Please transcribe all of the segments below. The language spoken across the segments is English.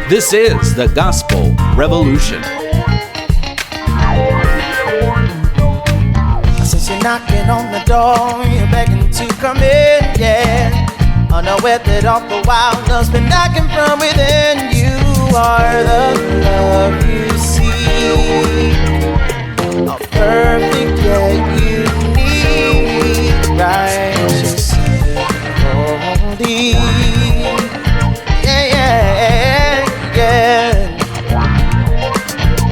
This is the Gospel Revolution. Since you're knocking on the door, you're begging to come in, yeah. Unaware that all the while love's been knocking from within. You are the love you see, a perfect yet unique, righteous, holy.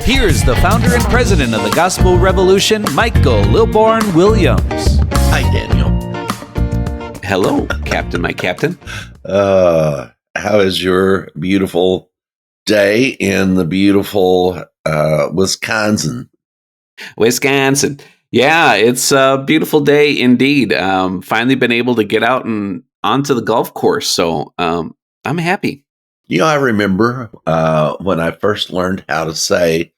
Here's the founder and president of the Gospel Revolution, Michael Lilborn Williams. Hi, Daniel. Hello, Captain, my captain. How is your beautiful day in the beautiful Wisconsin? Wisconsin. Yeah, it's a beautiful day indeed. Finally been able to get out and onto the golf course, so I'm happy. You know, I remember when I first learned how to say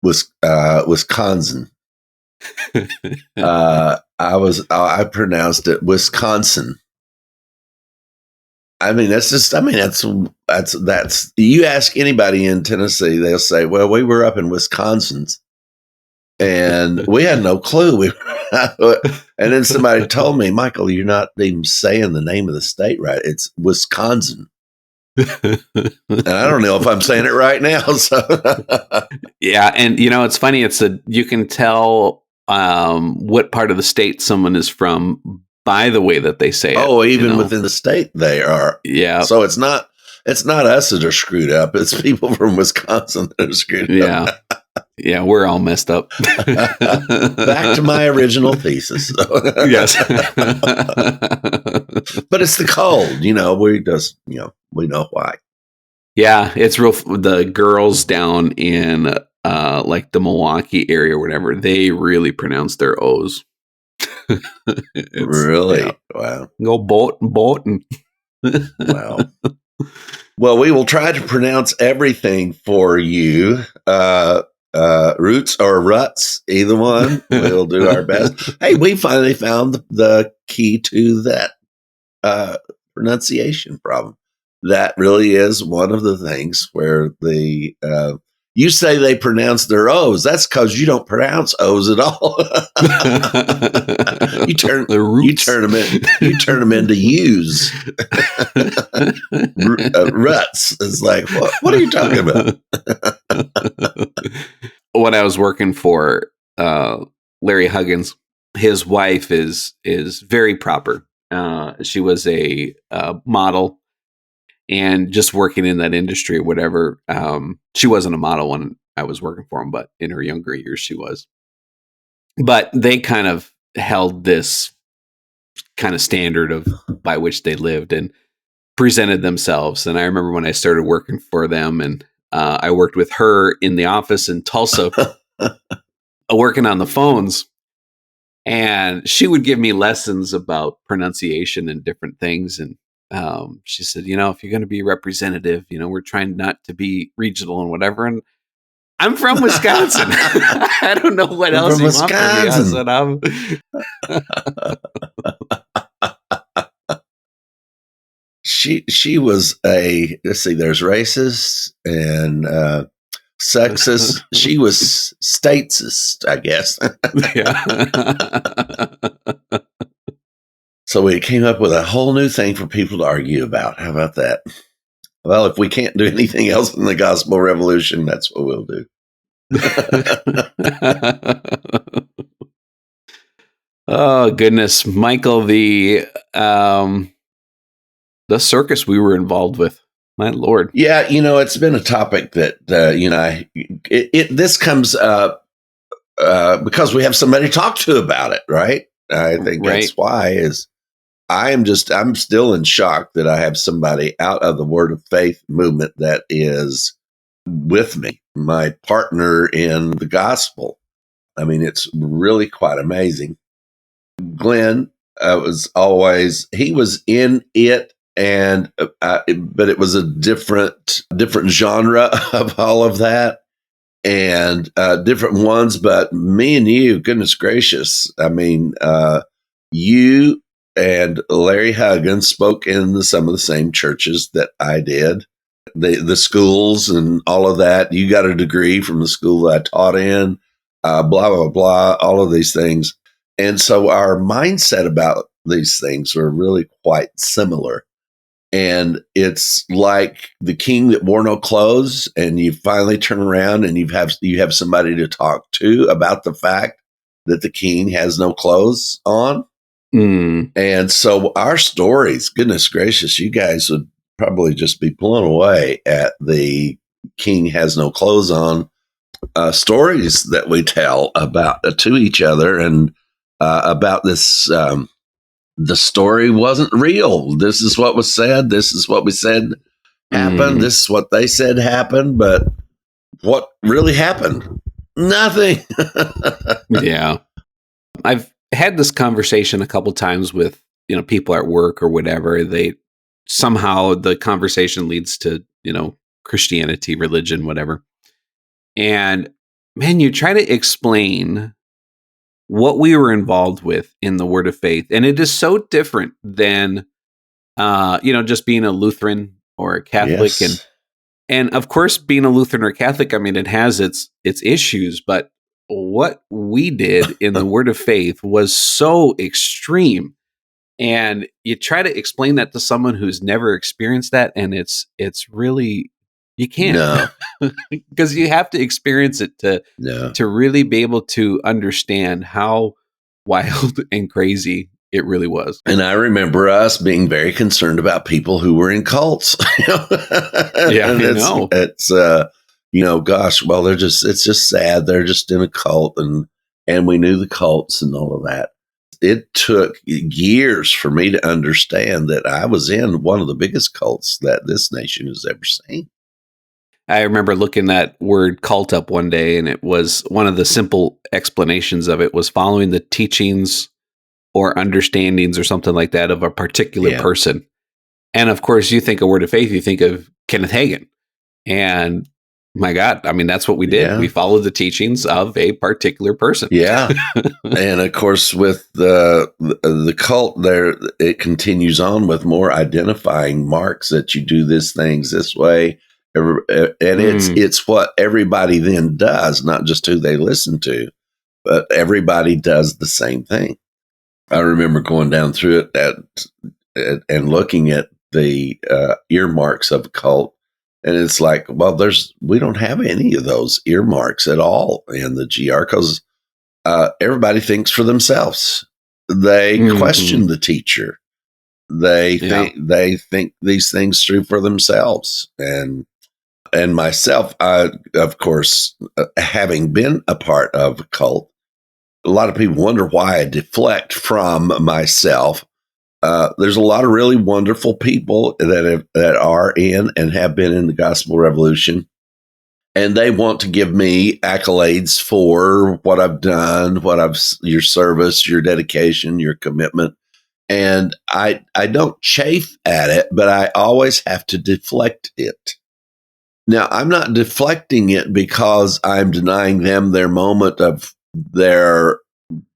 Wisconsin. I pronounced it Wisconsin. That's you ask anybody in Tennessee, they'll say, well, we were up in Wisconsin and we had no clue. And then somebody told me, Michael, you're not even saying the name of the state right. It's Wisconsin. And I don't know if I'm saying it right now. So yeah, and you know it's funny. You can tell what part of the state someone is from by the way that they say it. Oh, even within the state they are. Yeah. So it's not us that are screwed up. It's people from Wisconsin that are screwed up. Yeah, we're all messed up. Back to my original thesis. Yes. But it's the cold, we know why. Yeah, it's real. The girls down in like the Milwaukee area or whatever, they really pronounce their O's. Really? Yeah. Wow. Go Bolton. Wow. Well, we will try to pronounce everything for you. Roots or ruts, either one. We'll do our best. Hey, we finally found the key to that pronunciation problem. That really is one of the things where you say they pronounce their O's. That's because you don't pronounce O's at all. you turn them into U's. Ruts. It's like, what are you talking about? When I was working for Larry Huggins, his wife is very proper. She was a model. And just working in that industry or whatever, she wasn't a model when I was working for him, but in her younger years, she was. But they kind of held this kind of standard of by which they lived and presented themselves. And I remember when I started working for them, and I worked with her in the office in Tulsa, working on the phones. And she would give me lessons about pronunciation and different things. And she said, if you're going to be representative, we're trying not to be regional and whatever. And I'm from Wisconsin. I don't know what else you want from me. I said, she was there's racist and sexist. She was statesist, I guess. Yeah. So we came up with a whole new thing for people to argue about. How about that? Well, if we can't do anything else in the Gospel Revolution, that's what we'll do. Oh, goodness. Michael, the circus we were involved with. My Lord. Yeah, it's been a topic that, this comes up because we have somebody to talk to about it, right? I think that's why I'm still in shock that I have somebody out of the Word of Faith movement that is with me, my partner in the gospel. I mean, it's really quite amazing. Glenn he was in it, but it was a different genre of all of that and different ones. But me and you, goodness gracious, I mean, you and Larry Huggins spoke in some of the same churches that I did. the schools and all of that. You got a degree from the school that I taught in, blah, blah, blah, all of these things. And so our mindset about these things are really quite similar. And it's like the king that wore no clothes, and you finally turn around and you have somebody to talk to about the fact that the king has no clothes on. Mm. And so our stories, goodness gracious, you guys would probably just be blown away at the king has no clothes on stories that we tell about to each other, and about this. The story wasn't real. This is what was said. This is what we said happened. This is what they said happened. But what really happened? Nothing. Yeah. I've had this conversation a couple times with, people at work or whatever. Somehow the conversation leads to, Christianity, religion, whatever. And man, you try to explain what we were involved with in the Word of Faith. And it is so different than, just being a Lutheran or a Catholic. Yes. And of course, being a Lutheran or Catholic, I mean, it has its issues, but what we did in the Word of Faith was so extreme. And you try to explain that to someone who's never experienced that, and it's really, you can't. No. Because you have to experience it to really be able to understand how wild and crazy it really was. And I remember us being very concerned about people who were in cults. Yeah, and I know. It's gosh, well, it's just sad. They're just in a cult, and we knew the cults and all of that. It took years for me to understand that I was in one of the biggest cults that this nation has ever seen. I remember looking that word cult up one day, and it was one of the simple explanations of it was following the teachings or understandings or something like that of a particular person. And of course, you think of Word of Faith, you think of Kenneth Hagin. And my God, I mean, that's what we did. Yeah. We followed the teachings of a particular person. Yeah. And of course, with the cult there, it continues on with more identifying marks that you do these things this way. And it's what everybody then does, not just who they listen to, but everybody does the same thing. I remember going down through it and looking at the earmarks of a cult, and it's like, well, we don't have any of those earmarks at all in the GR, because everybody thinks for themselves. They question the teacher. They think these things through for themselves, and myself, of course, having been a part of a cult, a lot of people wonder why I deflect from myself. There's a lot of really wonderful people that are in and have been in the gospel revolution, and they want to give me accolades for what I've done, your service, your dedication, your commitment. And I don't chafe at it, but I always have to deflect it. Now, I'm not deflecting it because I'm denying them their moment of their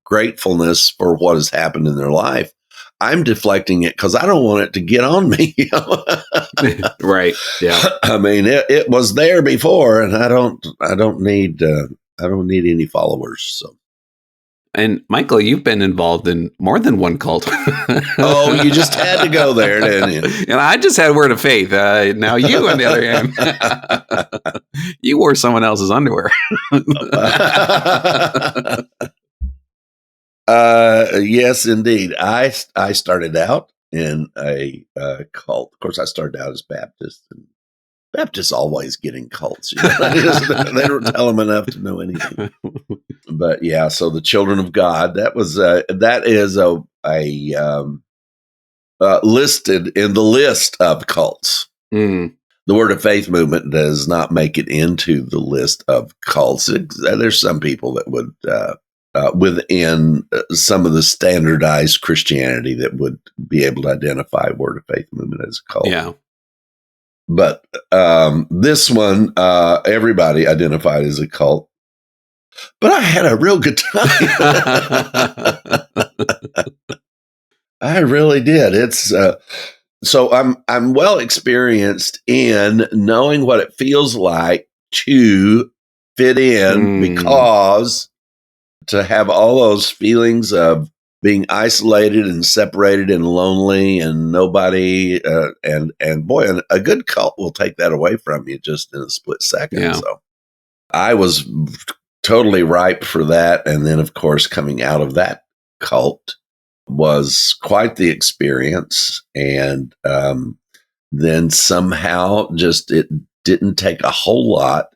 gratefulness for what has happened in their life. I'm deflecting it because I don't want it to get on me. Right. Yeah. I mean, it was there before, and I don't need any followers. So. And Michael, you've been involved in more than one cult. Oh, you just had to go there, didn't you? And I just had Word of Faith. Now you, on the other hand, you wore someone else's underwear. Yes, indeed. I started out in a cult. Of course, I started out as Baptist, and Baptists always get in cults. You know? They don't tell them enough to know anything. But yeah, so the Children of God, that is listed in the list of cults. The Word of Faith movement does not make it into the list of cults. There's some people that would, within some of the standardized Christianity, that would be able to identify Word of Faith movement as a cult. Yeah. But this one, everybody identified as a cult. But I had a real good time. I really did. It's So I'm well experienced in knowing what it feels like to fit in, because to have all those feelings of being isolated and separated and lonely and nobody, and boy, a good cult will take that away from you just in a split second. Yeah. So I was totally ripe for that. And then, of course, coming out of that cult was quite the experience. And then somehow just it didn't take a whole lot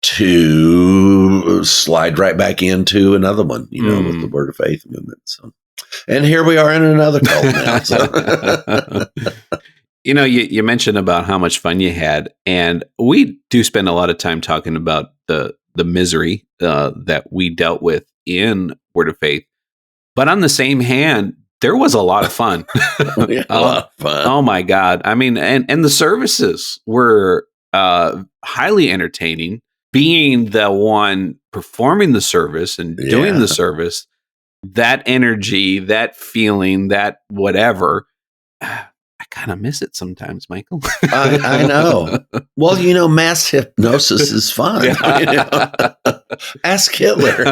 to slide right back into another one, with the Word of Faith movement. So, and here we are in another cult now. So. You mentioned about how much fun you had, and we do spend a lot of time talking about the misery that we dealt with in Word of Faith. But on the same hand, there was a lot of fun. A lot of fun. Oh my God. I mean, and the services were highly entertaining. Being the one performing the service and doing the service, that energy, that feeling, that whatever, I kind of miss it sometimes, Michael. I know. Well, mass hypnosis is fun. Ask Hitler.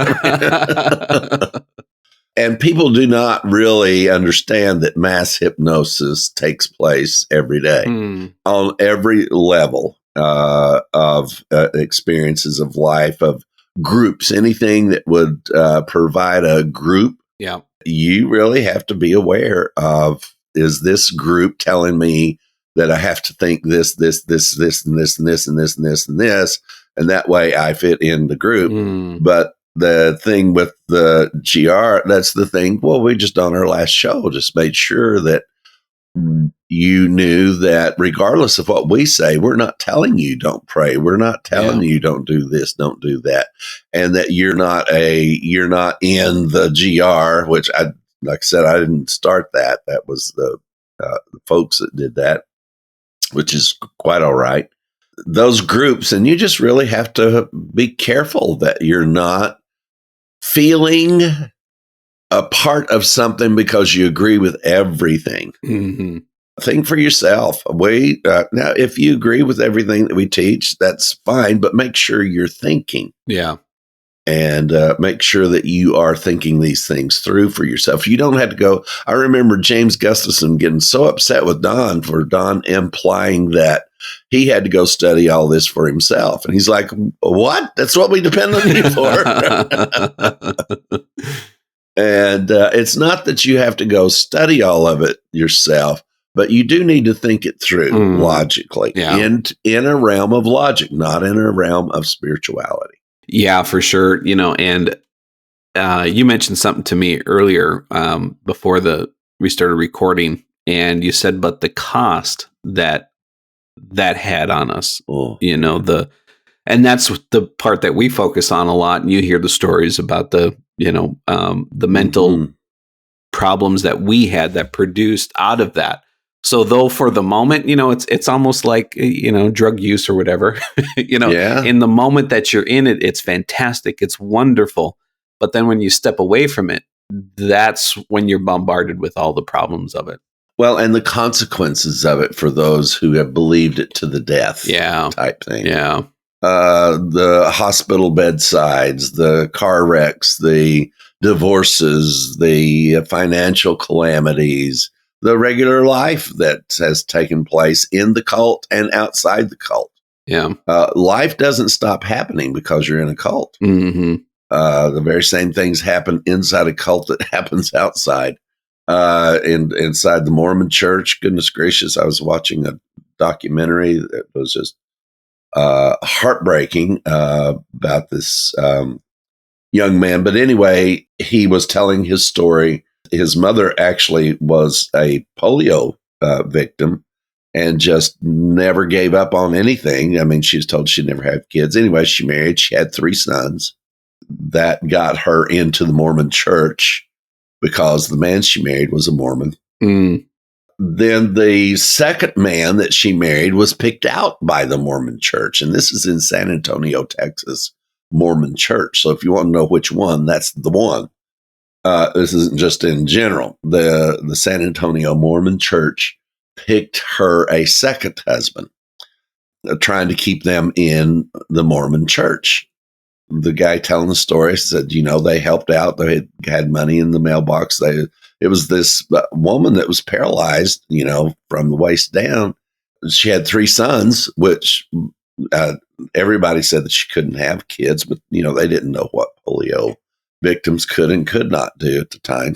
And people do not really understand that mass hypnosis takes place every day on every level of experiences of life, of groups, anything that would provide a group. Yeah. You really have to be aware of, is this group telling me that I have to think this, and this, and this, and this, and this, and this, and this, and that way I fit in the group. But the thing with the GR, that's the thing. Well, we just on our last show just made sure that you knew that regardless of what we say, we're not telling you don't pray. We're not telling you don't do this, don't do that. And that you're not in the GR, which like I said, I didn't start that. That was the folks that did that, which is quite all right. Those groups, and you just really have to be careful that you're not feeling a part of something because you agree with everything. Think for yourself. Now, if you agree with everything that we teach, that's fine, but make sure you're thinking. Yeah. And make sure that you are thinking these things through for yourself. You don't have to go. I remember James Gustafson getting so upset with Don for Don implying that he had to go study all this for himself. And he's like, what? That's what we depend on you for. And it's not that you have to go study all of it yourself, but you do need to think it through logically in a realm of logic, not in a realm of spirituality. Yeah, for sure. And you mentioned something to me earlier before we started recording, and you said, but the cost that had on us, and that's the part that we focus on a lot. And you hear the stories about the mental problems that we had that produced out of that. So though for the moment, it's almost like, drug use or whatever, in the moment that you're in it, it's fantastic. It's wonderful. But then when you step away from it, that's when you're bombarded with all the problems of it. Well, and the consequences of it for those who have believed it to the death type thing. Yeah. The hospital bedsides, the car wrecks, the divorces, the financial calamities, the regular life that has taken place in the cult and outside the cult. Yeah. Life doesn't stop happening because you're in a cult. The very same things happen inside a cult that happens outside. Inside the Mormon church, goodness gracious, I was watching a documentary that was just heartbreaking about this young man. But anyway, he was telling his story. His mother actually was a polio victim and just never gave up on anything. I mean, she was told she'd never have kids. Anyway, she married. She had 3 sons. That got her into the Mormon church because the man she married was a Mormon. Then the second man that she married was picked out by the Mormon church. And this is in San Antonio, Texas, Mormon church. So if you want to know which one, that's the one. This isn't just in general. The San Antonio Mormon church picked her a second husband, trying to keep them in the Mormon church. The guy telling the story said, they helped out. They had money in the mailbox. It was this woman that was paralyzed, from the waist down. She had 3 sons, which everybody said that she couldn't have kids, but, they didn't know what polio victims could and could not do at the time.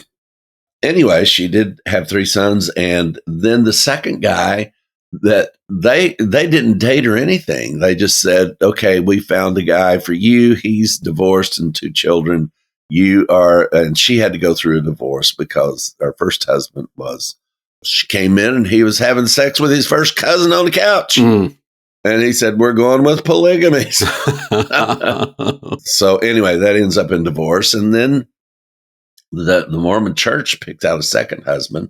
Anyway, she did have 3 sons. And then the second guy, that they didn't date or anything. They just said, okay, we found a guy for you. He's divorced and 2 children. And she had to go through a divorce because her first husband she came in and he was having sex with his first cousin on the couch. Mm. And he said, we're going with polygamy. So anyway, that ends up in divorce. And then the Mormon church picked out a second husband.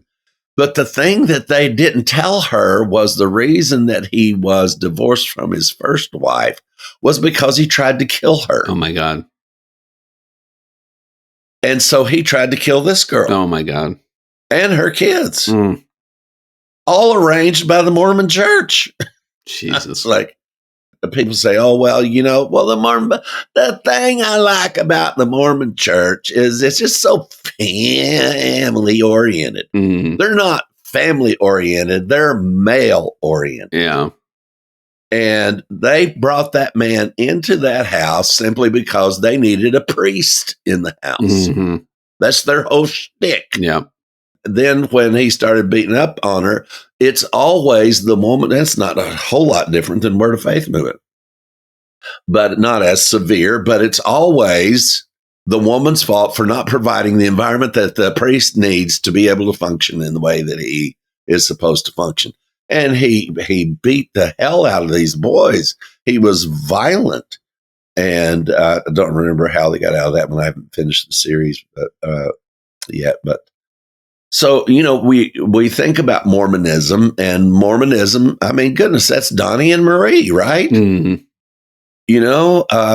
But the thing that they didn't tell her was the reason that he was divorced from his first wife was because he tried to kill her. Oh, my God. And so he tried to kill this girl. Oh, my God. And her kids. Mm. All arranged by the Mormon church. Jesus. Like, people say, oh, well, the thing I like about the Mormon church is it's just so family oriented. Mm. They're not family oriented. They're male oriented. Yeah. And they brought that man into that house simply because they needed a priest in the house. Mm-hmm. That's their whole shtick. Yeah. Then when he started beating up on her, it's always the woman. That's not a whole lot different than Word of Faith movement, but not as severe. But it's always the woman's fault for not providing the environment that the priest needs to be able to function in the way that he is supposed to function. And he beat the hell out of these boys. He was violent. And I don't remember how they got out of that one. I haven't finished the series yet. But so, we think about Mormonism, and Mormonism, I mean, goodness, that's Donnie and Marie, right? Mm-hmm.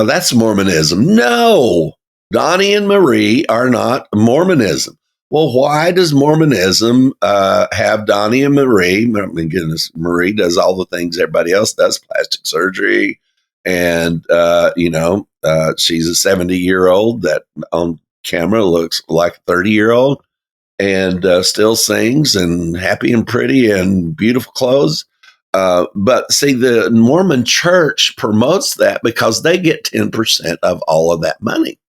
That's Mormonism. No, Donnie and Marie are not Mormonism. Well, why does Mormonism have Donnie and Marie? I mean, goodness, Marie does all the things everybody else does, plastic surgery. And, she's a 70-year-old that on camera looks like a 30-year-old and still sings and happy and pretty and beautiful clothes. But see, the Mormon church promotes that because they get 10% of all of that money.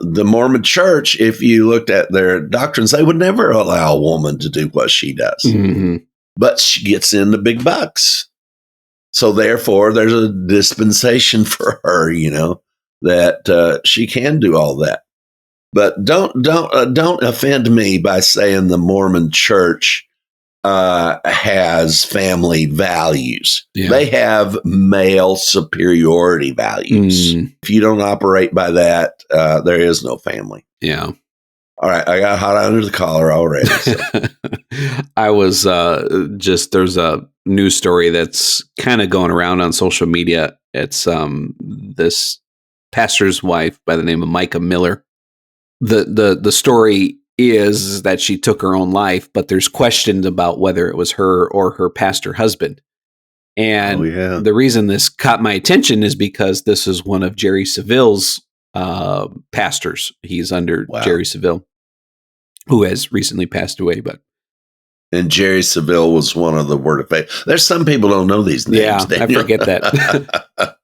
The Mormon church, if you looked at their doctrines, they would never allow a woman to do what she does. Mm-hmm. But she gets in the big bucks. So therefore, there's a dispensation for her, that she can do all that. But don't offend me by saying the Mormon church has family values. Yeah. They have male superiority values. Mm. If you don't operate by that, there is no family. Yeah. All right. I got hot under the collar already. So. I was there's a news story that's kind of going around on social media. It's this pastor's wife by the name of Micah Miller. The story is that she took her own life, but there's questions about whether it was her or her pastor husband. And the reason this caught my attention is because this is one of Jerry Saville's pastors. He's under Jerry Saville, who has recently passed away. And Jerry Saville was one of the Word of Faith. There's some people don't know these names. Yeah, Daniel. I forget that.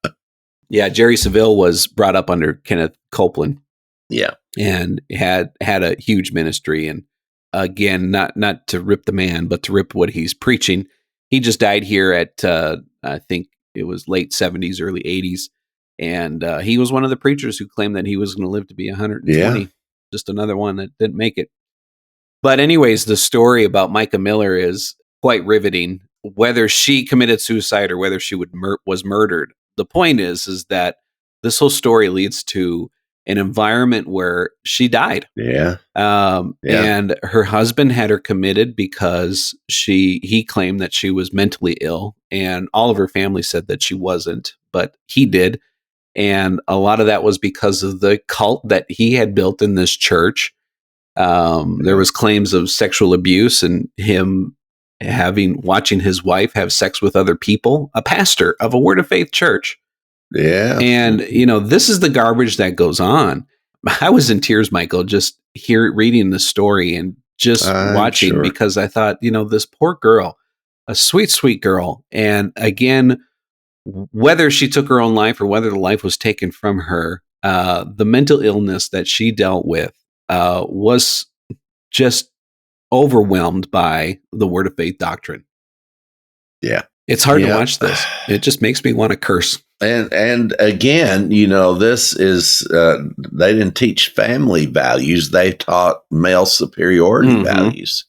Yeah, Jerry Saville was brought up under Kenneth Copeland. Yeah. And had a huge ministry. And again, not to rip the man, but to rip what he's preaching. He just died here at, I think it was late 70s, early 80s. And he was one of the preachers who claimed that he was going to live to be 120. Yeah. Just another one that didn't make it. But anyways, the story about Micah Miller is quite riveting. Whether she committed suicide or whether she was murdered, the point is that this whole story leads to an environment where she died. Yeah. And her husband had her committed because he claimed that she was mentally ill, and all of her family said that she wasn't, but he did. And a lot of that was because of the cult that he had built in this church. There was claims of sexual abuse and him watching his wife have sex with other people, a pastor of a Word of Faith church. Yeah. And, this is the garbage that goes on. I was in tears, Michael, just reading the story and just watching, sure. because I thought, this poor girl, a sweet, sweet girl. And again, whether she took her own life or whether the life was taken from her, the mental illness that she dealt with was just overwhelmed by the Word of Faith doctrine. Yeah. It's hard to watch this. It just makes me want to curse. And again, this is, they didn't teach family values. They taught male superiority values,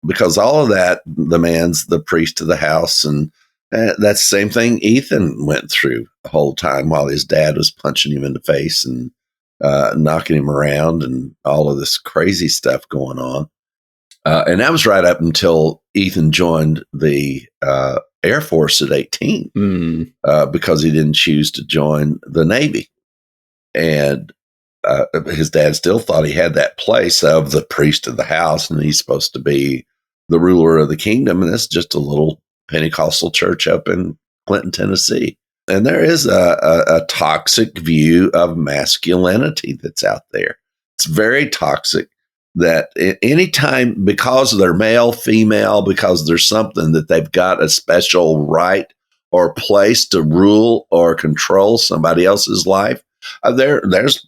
because all of that, the man's the priest of the house. And that's the same thing Ethan went through the whole time while his dad was punching him in the face and knocking him around and all of this crazy stuff going on. And that was right up until Ethan joined the Air Force at 18 because he didn't choose to join the Navy. And his dad still thought he had that place of the priest of the house, and he's supposed to be the ruler of the kingdom. And it's just a little Pentecostal church up in Clinton, Tennessee. And there is a toxic view of masculinity that's out there. It's very toxic. That anytime, because they're male, female, because there's something that they've got a special right or place to rule or control somebody else's life, there's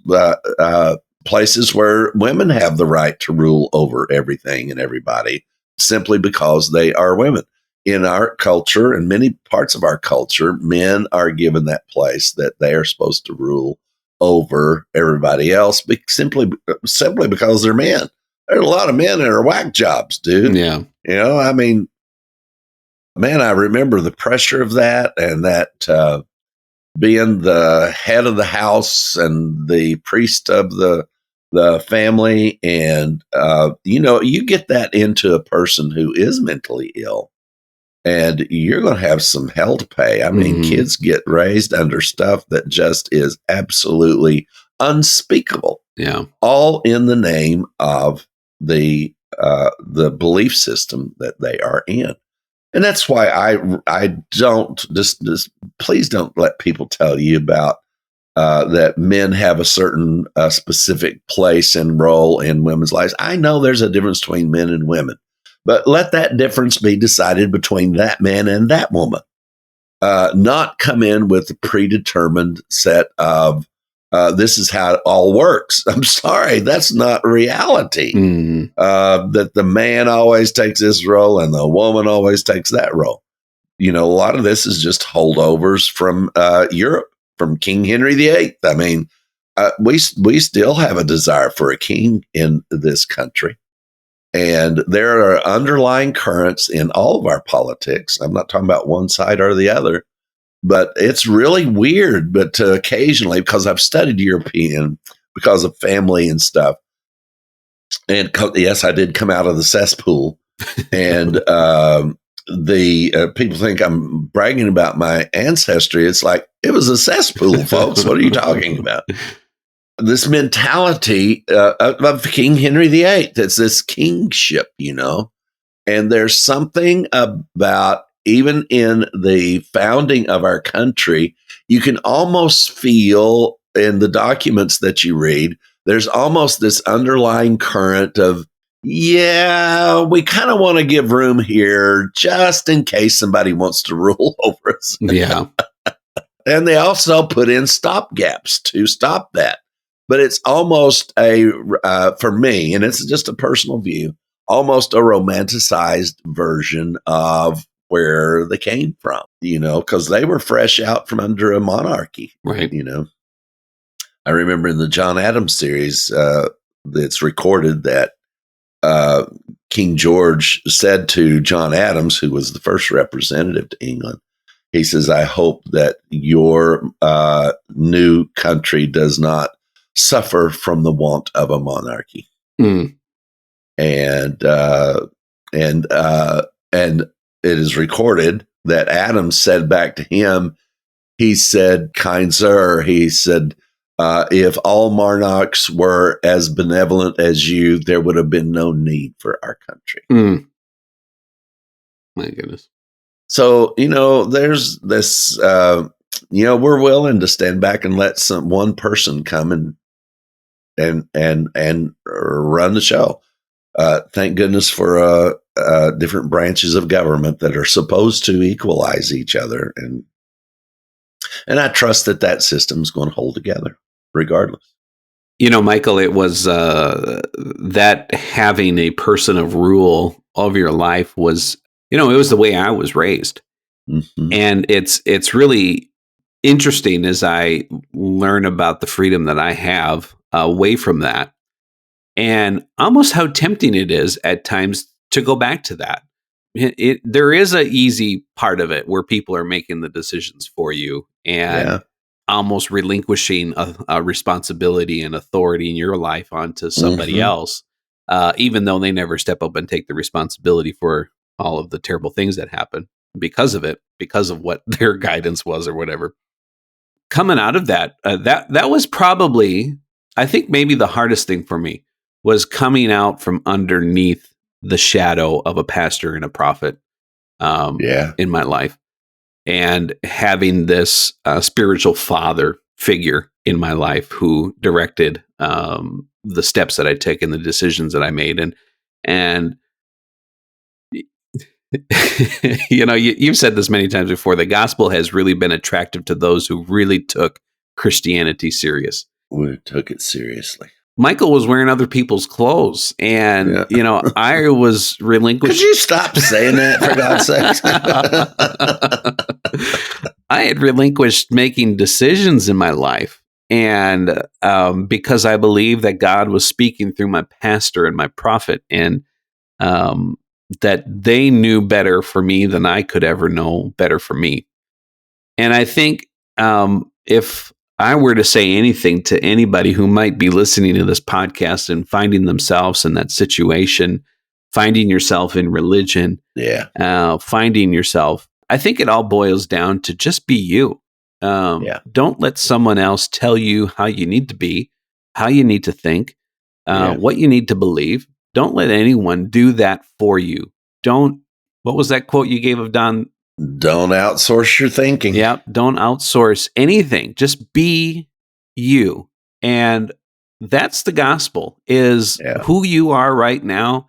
places where women have the right to rule over everything and everybody simply because they are women. In our culture and many parts of our culture, men are given that place that they are supposed to rule over everybody else simply because they're men. There's a lot of men that are whack jobs, dude. Yeah. I mean, man, I remember the pressure of that, and that being the head of the house and the priest of the family. And, you get that into a person who is mentally ill, and you're going to have some hell to pay. I mean, kids get raised under stuff that just is absolutely unspeakable. Yeah. All in the name of the belief system that they are in. And that's why I don't just please don't let people tell you about that men have a certain specific place and role in women's lives. I know there's a difference between men and women, but let that difference be decided between that man and that woman. Not come in with a predetermined set of this is how it all works. I'm sorry, that's not reality. That the man always takes this role and the woman always takes that role. A lot of this is just holdovers from Europe, from King Henry VIII. I mean, we still have a desire for a king in this country. And there are underlying currents in all of our politics. I'm not talking about one side or the other. But it's really weird, but occasionally, because I've studied European, because of family and stuff. And yes, I did come out of the cesspool. And the people think I'm bragging about my ancestry. It's like, it was a cesspool, folks. What are you talking about? This mentality of King Henry VIII, that's this kingship, And there's something about, even in the founding of our country, you can almost feel in the documents that you read, there's almost this underlying current of, yeah, we kind of want to give room here just in case somebody wants to rule over us. Yeah. And they also put in stopgaps to stop that. But it's almost for me, and it's just a personal view, almost a romanticized version of where they came from, because they were fresh out from under a monarchy, right? I remember in the John Adams series, it's recorded that King George said to John Adams, who was the first representative to England, he says, "I hope that your new country does not suffer from the want of a monarchy." And it is recorded that Adams said back to him, he said, "Kind sir," he said, "if all monarchs were as benevolent as you, there would have been no need for our country." My goodness. So, there's this, we're willing to stand back and let one person come and run the show. Thank goodness for different branches of government that are supposed to equalize each other. And I trust that system's going to hold together regardless. Michael, it was that having a person of rule of your life was, it was the way I was raised. Mm-hmm. And it's really interesting as I learn about the freedom that I have away from that, and almost how tempting it is at times to go back to that. There is an easy part of it where people are making the decisions for you and almost relinquishing a responsibility and authority in your life onto somebody else, even though they never step up and take the responsibility for all of the terrible things that happen because of it, because of what their guidance was or whatever. Coming out of that, that was probably, I think maybe the hardest thing for me was coming out from underneath the shadow of a pastor and a prophet in my life, and having this spiritual father figure in my life who directed the steps that I took and the decisions that I made. And you've said this many times before, the gospel has really been attractive to those who really took Christianity serious. We took it seriously. Michael was wearing other people's clothes, and I was relinquished. Could you stop saying that, for God's sake? I had relinquished making decisions in my life, and because I believed that God was speaking through my pastor and my prophet, and that they knew better for me than I could ever know better for me. And I think if I were to say anything to anybody who might be listening to this podcast and finding themselves in that situation, finding yourself in religion, finding yourself, I think it all boils down to just be you. Don't let someone else tell you how you need to be, how you need to think, what you need to believe. Don't let anyone do that for you. What was that quote you gave of Don? Don't outsource your thinking. Yeah, don't outsource anything. Just be you. And that's the gospel, is who you are right now,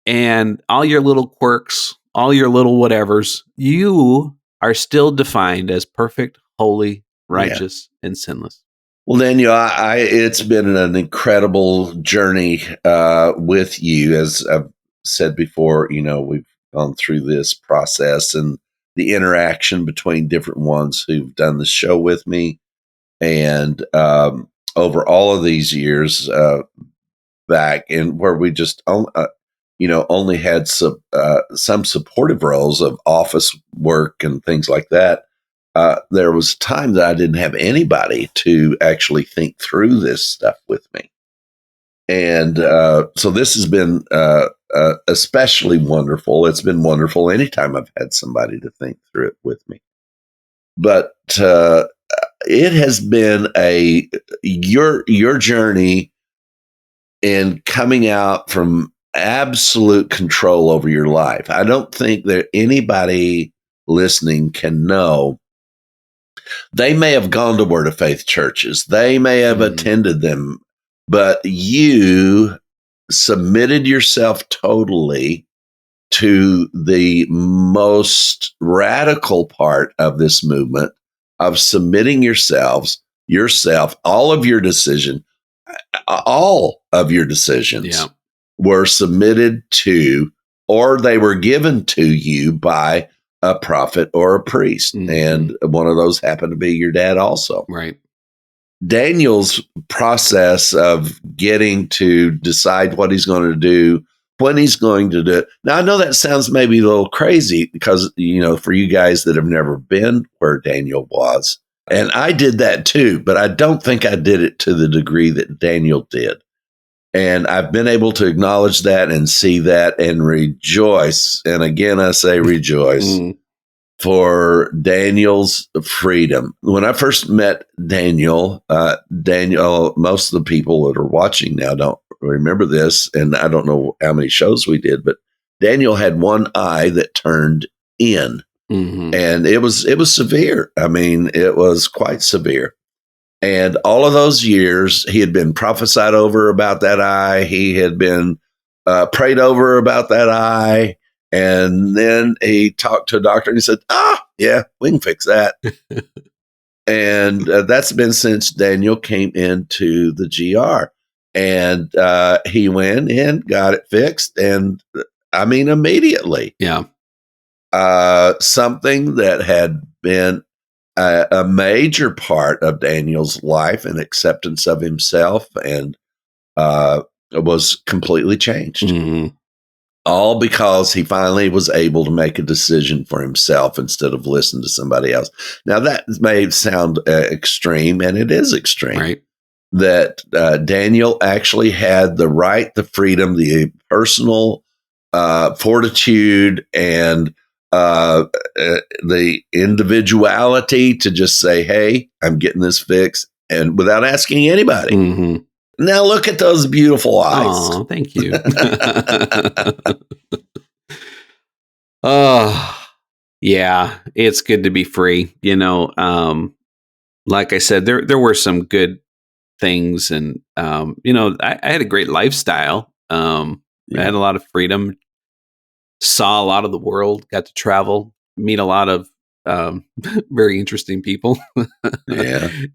and all your little quirks, all your little whatevers. You are still defined as perfect, holy, righteous, and sinless. Well, Daniel, it's been an incredible journey with you. As I've said before, we've gone through this process and the interaction between different ones who've done the show with me. And over all of these years back, and where we just, only had some supportive roles of office work and things like that. There was a time that I didn't have anybody to actually think through this stuff with me. And so this has been especially wonderful. It's been wonderful anytime I've had somebody to think through it with me. But it has been your journey in coming out from absolute control over your life. I don't think that anybody listening can know. They may have gone to Word of Faith churches. They may have attended them, but you submitted yourself totally to the most radical part of this movement of submitting yourself, all of your decisions were submitted to, or they were given to you by a prophet or a priest. And one of those happened to be your dad also. Right. Daniel's process of getting to decide what he's going to do, when he's going to do it. Now, I know that sounds maybe a little crazy because, for you guys that have never been where Daniel was, and I did that too, but I don't think I did it to the degree that Daniel did. And I've been able to acknowledge that and see that and rejoice. And again, I say rejoice for Daniel's freedom. When I first met Daniel, most of the people that are watching now don't remember this. And I don't know how many shows we did, but Daniel had one eye that turned in, and it was severe. I mean, it was quite severe. And all of those years, he had been prophesied over about that eye. He had been prayed over about that eye. And then he talked to a doctor and he said, yeah, we can fix that. And that's been since Daniel came into the GR. And he went in, got it fixed. And I mean, immediately. Yeah. Something that had been a major part of Daniel's life and acceptance of himself and was completely changed. All because he finally was able to make a decision for himself instead of listen to somebody else. Now, that may sound extreme, and it is extreme. Right. That Daniel actually had the right, the freedom, the personal fortitude, and the individuality to just say, hey, I'm getting this fixed, and without asking anybody. Now look at those beautiful eyes. Oh, thank you. Oh, yeah, it's good to be free. Like I said, there were some good things, and I had a great lifestyle. I had a lot of freedom, saw a lot of the world, got to travel, meet a lot of very interesting people,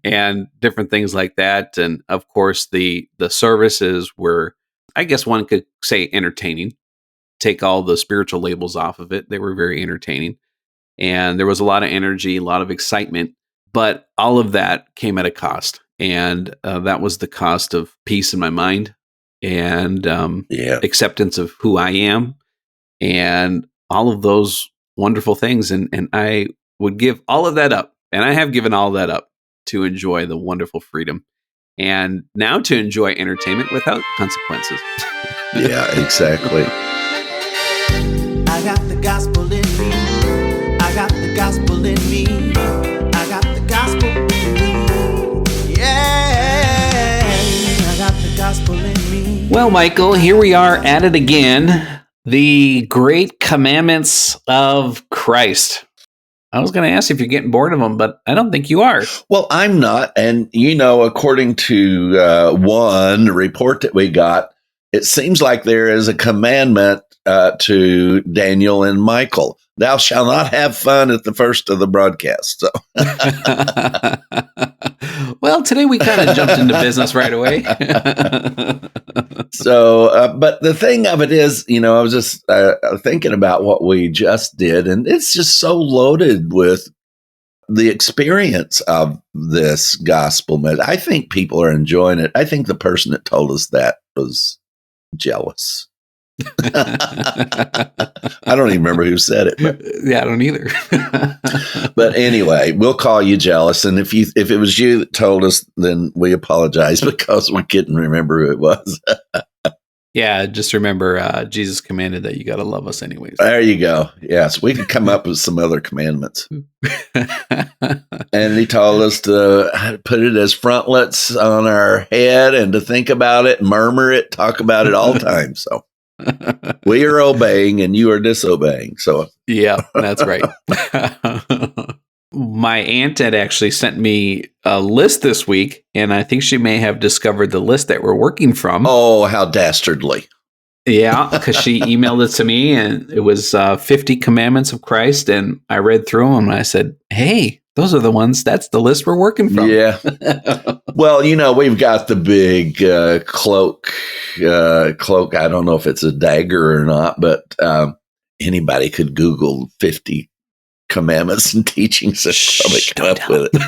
and different things like that. And of course, the services were, I guess one could say, entertaining. Take all the spiritual labels off of it. They were very entertaining, and there was a lot of energy, a lot of excitement, but all of that came at a cost. And that was the cost of peace in my mind and acceptance of who I am and all of those wonderful things. And I would give all of that up. And I have given all that up to enjoy the wonderful freedom and now to enjoy entertainment without consequences. Yeah, exactly. I got the gospel in me. I got the gospel in me. I got the gospel in me. Yeah, I got the gospel in me. Well, Michael, here we are at it again. The great commandments of Christ. I was going to ask if you're getting bored of them, but I don't think you are. Well, I'm not. And, according to one report that we got, it seems like there is a commandment to Daniel and Michael. Thou shalt not have fun at the first of the broadcast. So. Well, today we kind of jumped into business right away. So, but the thing of it is, I was just thinking about what we just did, and it's just so loaded with the experience of this gospel message. I think people are enjoying it. I think the person that told us that was jealous. I don't even remember who said it. But. Yeah, I don't either. But anyway, we'll call you jealous. And if it was you that told us, then we apologize because we couldn't remember who it was. Yeah, just remember Jesus commanded that you got to love us anyways. There you go. Yes, we could come up with some other commandments. And he told us to put it as frontlets on our head and to think about it, murmur it, talk about it all the time. So we are obeying and you are disobeying. So yeah, that's right. My aunt had actually sent me a list this week, and I think she may have discovered the list that we're working from. Oh, how dastardly. Yeah, because she emailed it to me, and it was 50 commandments of Christ, and I read through them, and I said, hey, those are the ones, that's the list we're working from. Yeah. Well, we've got the big cloak. I don't know if it's a dagger or not, but anybody could Google 50 commandments and teachings and probably come up with it.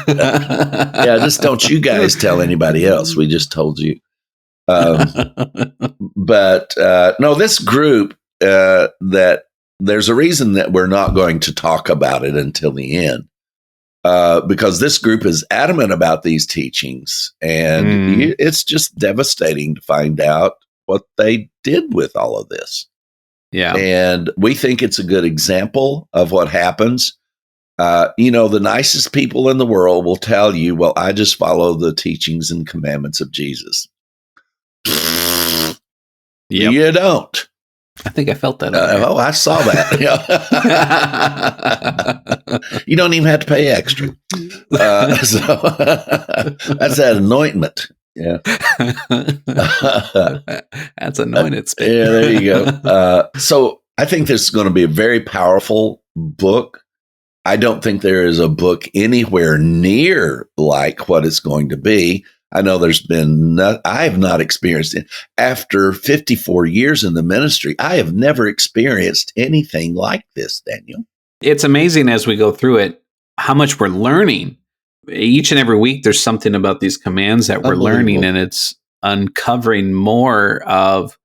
Yeah, just don't you guys tell anybody else. We just told you. But no, this group, that there's a reason that we're not going to talk about it until the end. Because this group is adamant about these teachings, and it's just devastating to find out what they did with all of this. Yeah. And we think it's a good example of what happens. The nicest people in the world will tell you, well, I just follow the teachings and commandments of Jesus. Yep. You don't. I think I felt that. I saw that. You don't even have to pay extra. So that's that anointment. Yeah. That's anointed spit. Yeah, there you go. So I think this is going to be a very powerful book. I don't think there is a book anywhere near like what it's going to be. I know there's been, I have not experienced it. After 54 years in the ministry, I have never experienced anything like this, Daniel. It's amazing as we go through it, how much we're learning. Each and every week, there's something about these commands that we're learning, and it's uncovering more of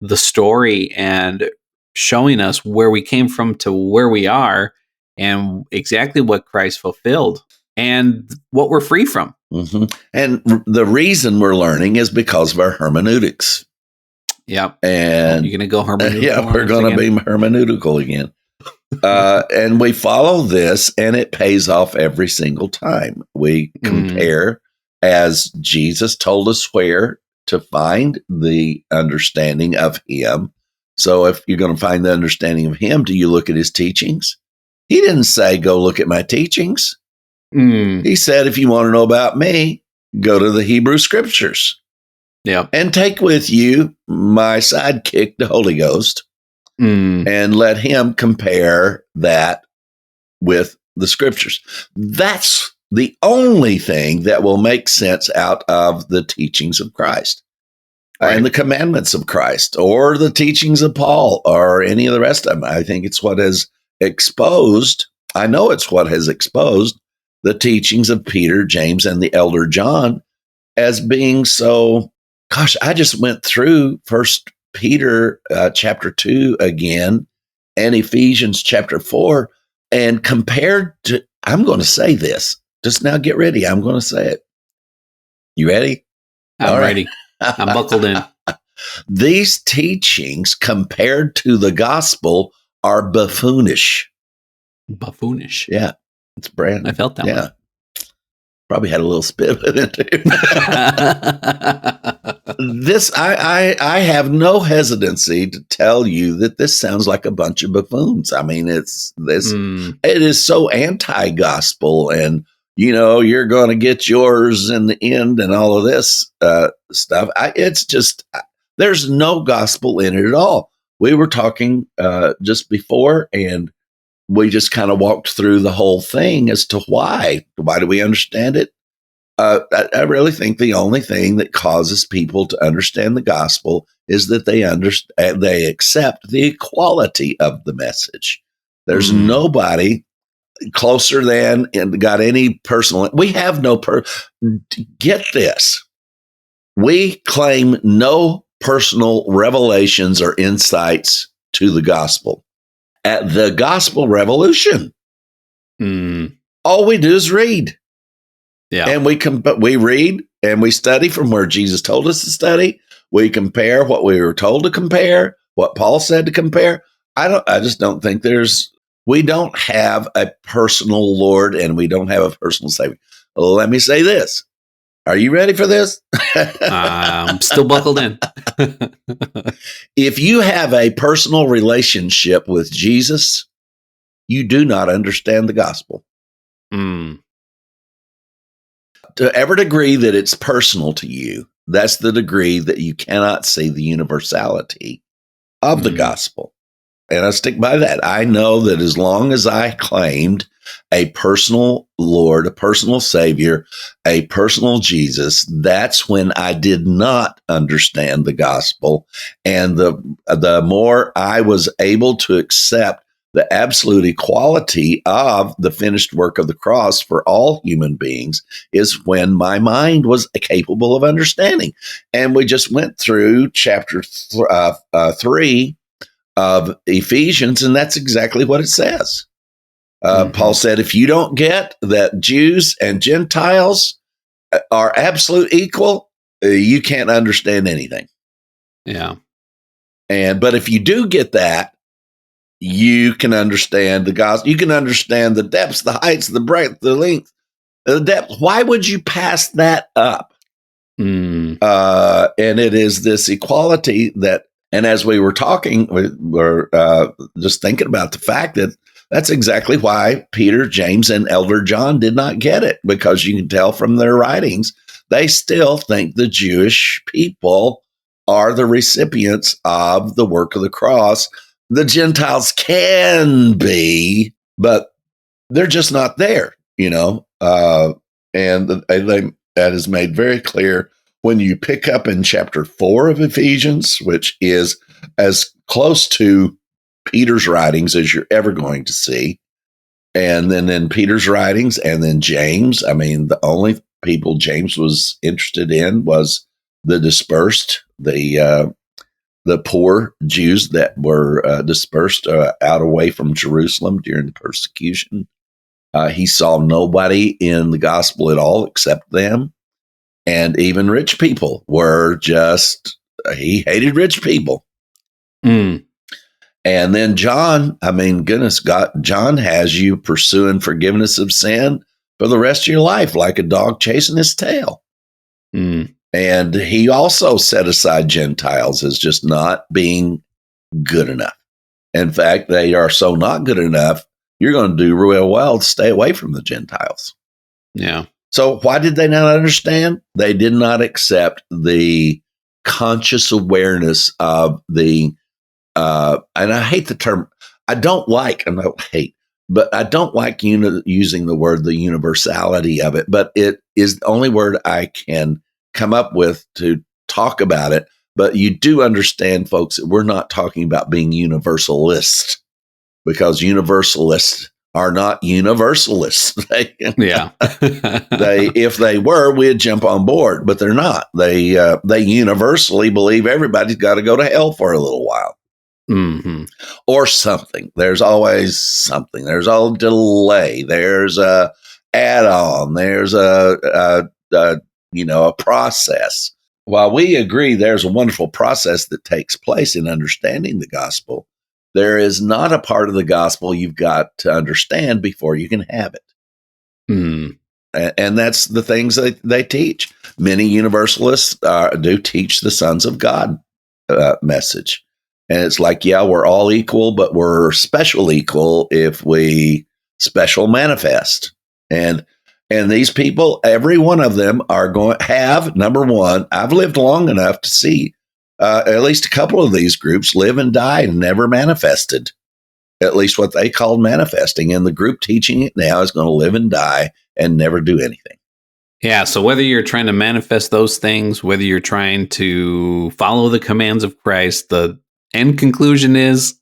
the story and showing us where we came from to where we are and exactly what Christ fulfilled and what we're free from. Mm-hmm. And the reason we're learning is because of our hermeneutics. Yeah. And you're going to go hermeneutical. Yeah, we're going to be hermeneutical again. And we follow this, and it pays off every single time. We compare, as Jesus told us where to find the understanding of him. So if you're going to find the understanding of him, do you look at his teachings? He didn't say, go look at my teachings. He said, if you want to know about me, go to the Hebrew scriptures. Yeah. And take with you my sidekick, the Holy Ghost, and let him compare that with the scriptures. That's the only thing that will make sense out of the teachings of Christ. Right. And the commandments of Christ, or the teachings of Paul, or any of the rest of them. I think it's what has exposed, I know it's what has exposed the teachings of Peter, James, and the elder John as being so, gosh, I just went through First Peter chapter 2 again and Ephesians chapter 4 and compared to, I'm going to say this, just now get ready. I'm going to say it. You ready? I'm ready. I'm buckled in. These teachings compared to the gospel are buffoonish. Buffoonish. Yeah. It's brand. I felt that one. Probably had a little spit with it too. This, I have no hesitancy to tell you that this sounds like a bunch of buffoons. I mean, it is so anti-gospel, and you're going to get yours in the end, and all of this stuff. It's just there's no gospel in it at all. We were talking just before, and we just kind of walked through the whole thing as to why. Why do we understand it? I really think the only thing that causes people to understand the gospel is that they accept the equality of the message. There's nobody closer than and got any personal. We have no get this. We claim no personal revelations or insights to the gospel. At the Gospel Revolution, all we do is read. Yeah. And we read and we study from where Jesus told us to study. We compare what we were told to compare, what Paul said to compare. I just don't think we don't have a personal Lord, and we don't have a personal Savior. Let me say this. Are you ready for this? I'm still buckled in. If you have a personal relationship with Jesus, you do not understand the gospel. To every degree that it's personal to you, that's the degree that you cannot see the universality of the gospel. And I stick by that. I know that as long as I claimed a personal Lord, a personal Savior, a personal Jesus, that's when I did not understand the gospel. And the more I was able to accept the absolute equality of the finished work of the cross for all human beings is when my mind was capable of understanding. And we just went through chapter 3 of Ephesians, and that's exactly what it says. Paul said, if you don't get that Jews and Gentiles are absolute equal, you can't understand anything. Yeah. But if you do get that, you can understand the gospel. You can understand the depths, the heights, the breadth, the length, the depth. Why would you pass that up? And it is this equality that And as we were talking, we were just thinking about the fact that that's exactly why Peter, James, and Elder John did not get it, because you can tell from their writings, they still think the Jewish people are the recipients of the work of the cross. The Gentiles can be, but they're just not there, and that is made very clear when you pick up in chapter 4 of Ephesians, which is as close to Peter's writings as you're ever going to see. And then in Peter's writings, and then James, I mean, the only people James was interested in was the dispersed, the poor Jews that were dispersed out away from Jerusalem during the persecution. He saw nobody in the gospel at all except them. And even rich people were he hated rich people. Mm. And then John, I mean, goodness, John has you pursuing forgiveness of sin for the rest of your life, like a dog chasing his tail. Mm. And he also set aside Gentiles as just not being good enough. In fact, they are so not good enough, you're going to do real well to stay away from the Gentiles. Yeah. So why did they not understand? They did not accept the conscious awareness of the, and I hate the term, I don't like using the word, the universality of it, but it is the only word I can come up with to talk about it. But you do understand, folks, that we're not talking about being universalist, because universalists are not universalists. Yeah. If they were, we'd jump on board, but they're not. They universally believe everybody's got to go to hell for a little while. Mm-hmm. Or something. There's always something. There's a delay. There's a add-on. There's a process. While we agree there's a wonderful process that takes place in understanding the gospel, there is not a part of the gospel you've got to understand before you can have it. Mm. And that's the things that they teach. Many universalists do teach the sons of God message. And it's like, yeah, we're all equal, but we're special equal if we special manifest. And these people, every one of them are going to have, number one, I've lived long enough to see at least a couple of these groups live and die and never manifested, at least what they called manifesting. And the group teaching it now is going to live and die and never do anything. Yeah, so whether you're trying to manifest those things, whether you're trying to follow the commands of Christ, the end conclusion is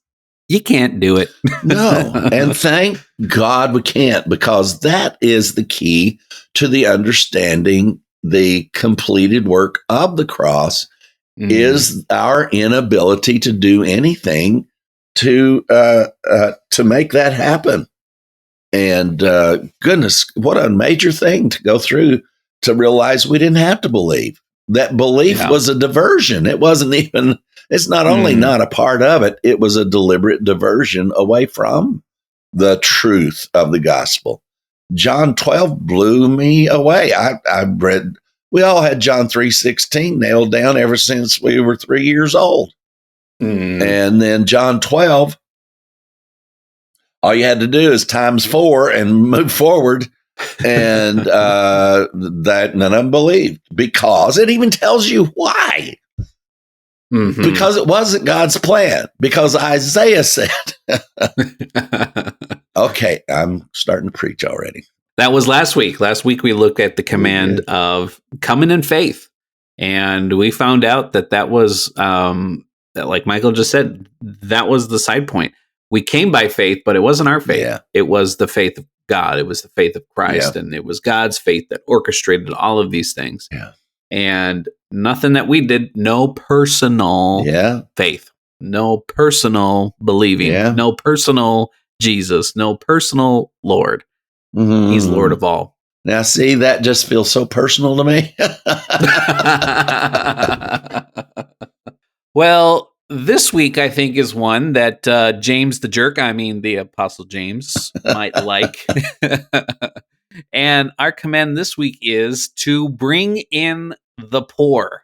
you can't do it. No, and thank God we can't, because that is the key to the understanding the completed work of the cross is our inability to do anything to make that happen. And goodness, what a major thing to go through to realize we didn't have to believe. That belief was a diversion. It wasn't even, it's not only not a part of it, it was a deliberate diversion away from the truth of the gospel. John 12 blew me away. I read, we all had John 3:16 nailed down ever since we were 3 years old. And then John 12, all you had to do is times 4 and move forward. And that none of them believed, because it even tells you why. Mm-hmm. Because it wasn't God's plan. Because Isaiah said, okay, I'm starting to preach already. That was last week. Last week we looked at the command of coming in faith. And we found out that was, like Michael just said, that was the side point. We came by faith, but it wasn't our faith. Yeah. It was the faith of God. It was the faith of Christ. Yeah. And it was God's faith that orchestrated all of these things. Yeah. And nothing that we did, no personal faith, no personal believing, no personal Jesus, no personal Lord. Mm-hmm. He's Lord of all. Now, see, that just feels so personal to me. Well, this week, I think, is one that James the jerk, the Apostle James, might like. And our command this week is to bring in the poor.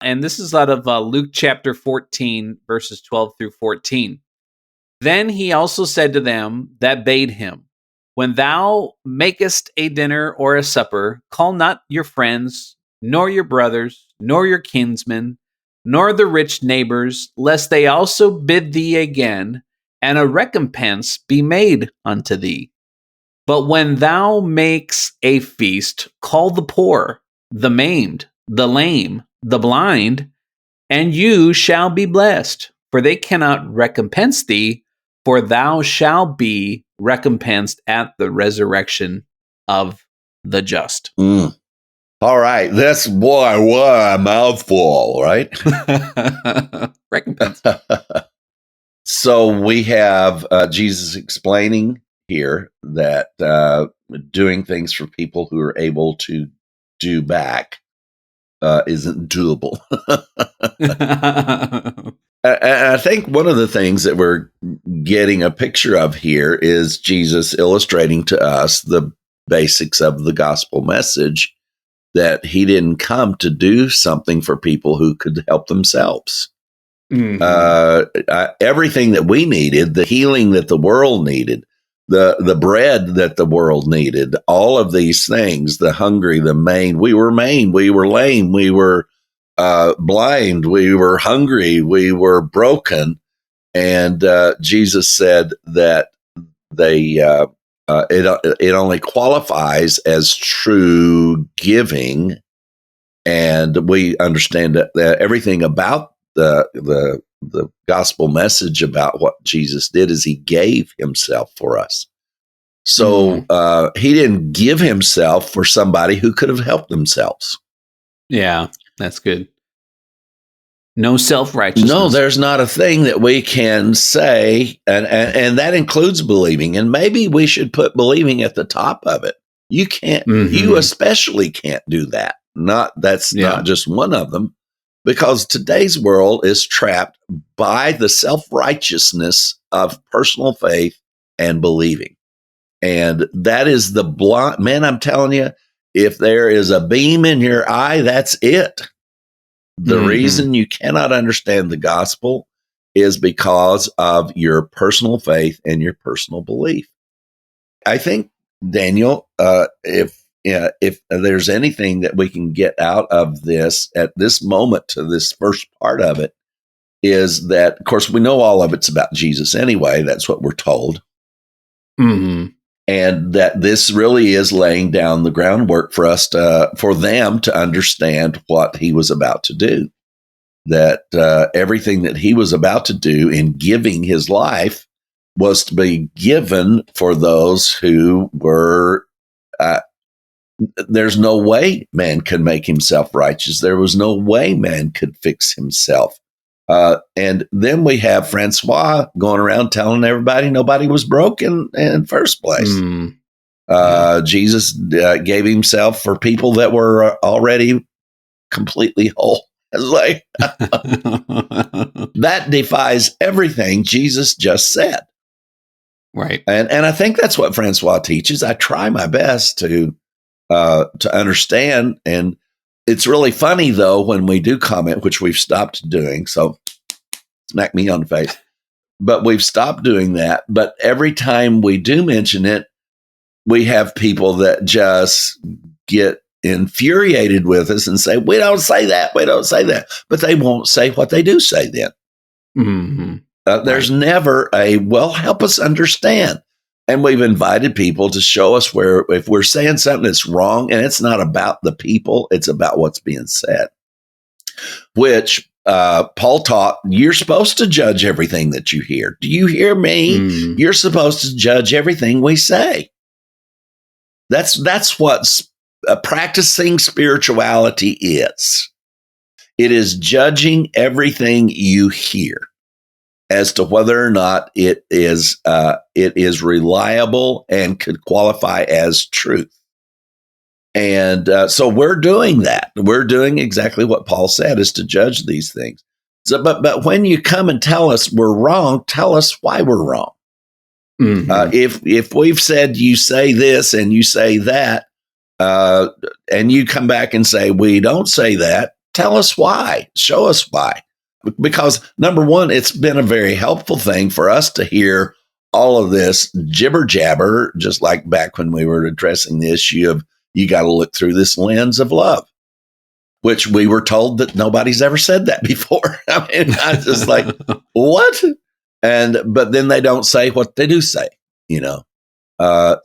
And this is out of Luke chapter 14, verses 12 through 14. Then he also said to them that bade him, when thou makest a dinner or a supper, call not your friends, nor your brothers, nor your kinsmen, nor the rich neighbors, lest they also bid thee again, and a recompense be made unto thee. But when thou makes a feast, call the poor, the maimed, the lame, the blind, and you shall be blessed, for they cannot recompense thee, for thou shalt be recompensed at the resurrection of the just. Mm. All right. That's what a mouthful, right? Recompense. So we have Jesus explaining here that doing things for people who are able to do back isn't doable. I think one of the things that we're getting a picture of here is Jesus illustrating to us the basics of the gospel message, that he didn't come to do something for people who could help themselves. Mm-hmm. Everything that we needed, the healing that the world needed, the bread that the world needed, all of these things, the hungry, the maimed, we were lame, we were blind, we were hungry, we were broken. And Jesus said that it only qualifies as true giving. And we understand that everything about the gospel message about what Jesus did is he gave himself for us. So he didn't give himself for somebody who could have helped themselves. Yeah, that's good. No self-righteousness. No, there's not a thing that we can say, and that includes believing. And maybe we should put believing at the top of it. You can't, you especially can't do that. Not just one of them, because today's world is trapped by the self-righteousness of personal faith and believing. And that is the blind, man, I'm telling you, if there is a beam in your eye, that's it. The reason you cannot understand the gospel is because of your personal faith and your personal belief. I think, Daniel, if there's anything that we can get out of this at this moment to this first part of it, is that, of course, we know all of it's about Jesus anyway. That's what we're told. Mm-hmm. And that this really is laying down the groundwork for us for them to understand what he was about to do. That everything that he was about to do in giving his life was to be given for those who were, there's no way man could make himself righteous. There was no way man could fix himself. And then we have Francois going around telling everybody nobody was broken in first place. Jesus gave himself for people that were already completely whole. It's like that defies everything Jesus just said. Right. And I think that's what Francois teaches. I try my best to understand. And it's really funny, though, when we do comment, which we've stopped doing. So smack me on the face. But we've stopped doing that. But every time we do mention it, we have people that just get infuriated with us and say, we don't say that. We don't say that. But they won't say what they do say then. Mm-hmm. There's never help us understand. And we've invited people to show us where, if we're saying something that's wrong, and it's not about the people, it's about what's being said, which Paul taught, you're supposed to judge everything that you hear. Do you hear me? You're supposed to judge everything we say. That's what practicing spirituality is. It is judging everything you hear as to whether or not it is reliable and could qualify as truth. And so we're doing that. We're doing exactly what Paul said, is to judge these things. So, but when you come and tell us we're wrong, tell us why we're wrong. If we've said you say this and you say that, and you come back and say we don't say that, Tell us why. Show us why. Because number one, it's been a very helpful thing for us to hear all of this jibber jabber, just like back when we were addressing the issue of you got to look through this lens of love, which we were told that nobody's ever said that before. I mean, I was just like, what? But then they don't say what they do say, you know.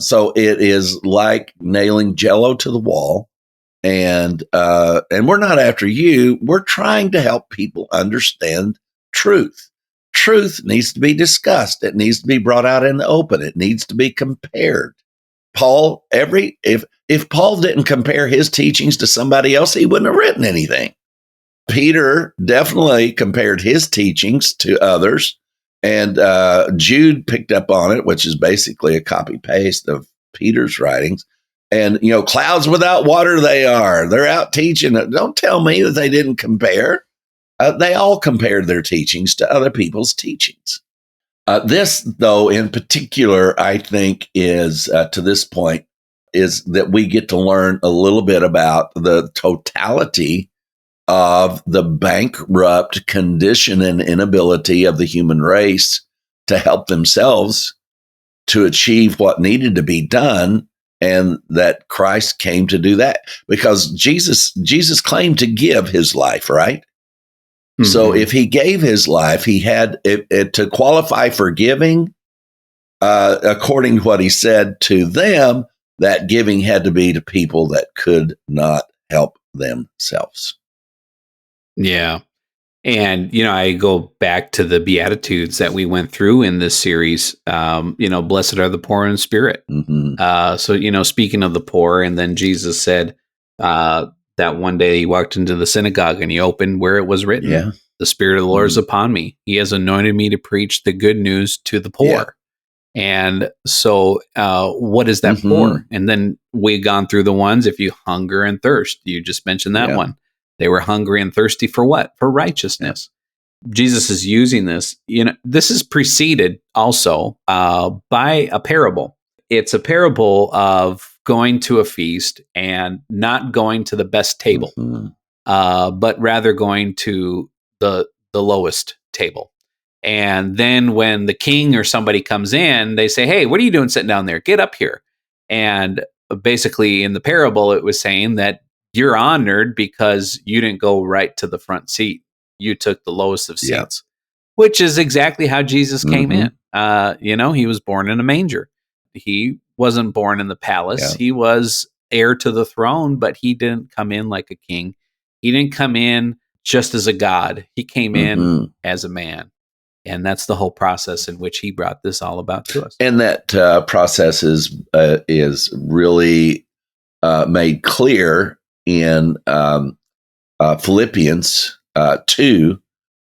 So it is like nailing Jello to the wall. And we're not after you. We're trying to help people understand truth. Truth needs to be discussed. It needs to be brought out in the open. It needs to be compared. Paul, if Paul didn't compare his teachings to somebody else, he wouldn't have written anything. Peter definitely compared his teachings to others. And Jude picked up on it, which is basically a copy paste of Peter's writings. And, you know, clouds without water they are. They're out teaching. Don't tell me that they didn't compare. They all compared their teachings to other people's teachings. This, though, in particular, I think is, to this point, is that we get to learn a little bit about the totality of the bankrupt condition and inability of the human race to help themselves to achieve what needed to be done. And that Christ came to do that because Jesus claimed to give his life, right? Mm-hmm. So if he gave his life, he had to qualify for giving, according to what he said to them, that giving had to be to people that could not help themselves. Yeah. And, you know, I go back to the Beatitudes that we went through in this series. You know, blessed are the poor in spirit. Mm-hmm. So, you know, speaking of the poor, and then Jesus said that one day he walked into the synagogue and he opened where it was written, the Spirit of the Lord is upon me. He has anointed me to preach the good news to the poor. Yeah. And so what is that poor? And then we've gone through the ones, if you hunger and thirst, you just mentioned that one. They were hungry and thirsty for what? For righteousness. Yeah. Jesus is using this. You know, this is preceded also by a parable. It's a parable of going to a feast and not going to the best table, but rather going to the lowest table. And then when the king or somebody comes in, they say, "Hey, what are you doing sitting down there? Get up here." And basically in the parable, it was saying that you're honored because you didn't go right to the front seat. You took the lowest of seats, which is exactly how Jesus came in. You know, he was born in a manger. He wasn't born in the palace. He was heir to the throne, but he didn't come in like a king. He didn't come in just as a god. He came in as a man. And that's the whole process in which he brought this all about to us. And that process is really made clear in Philippians 2,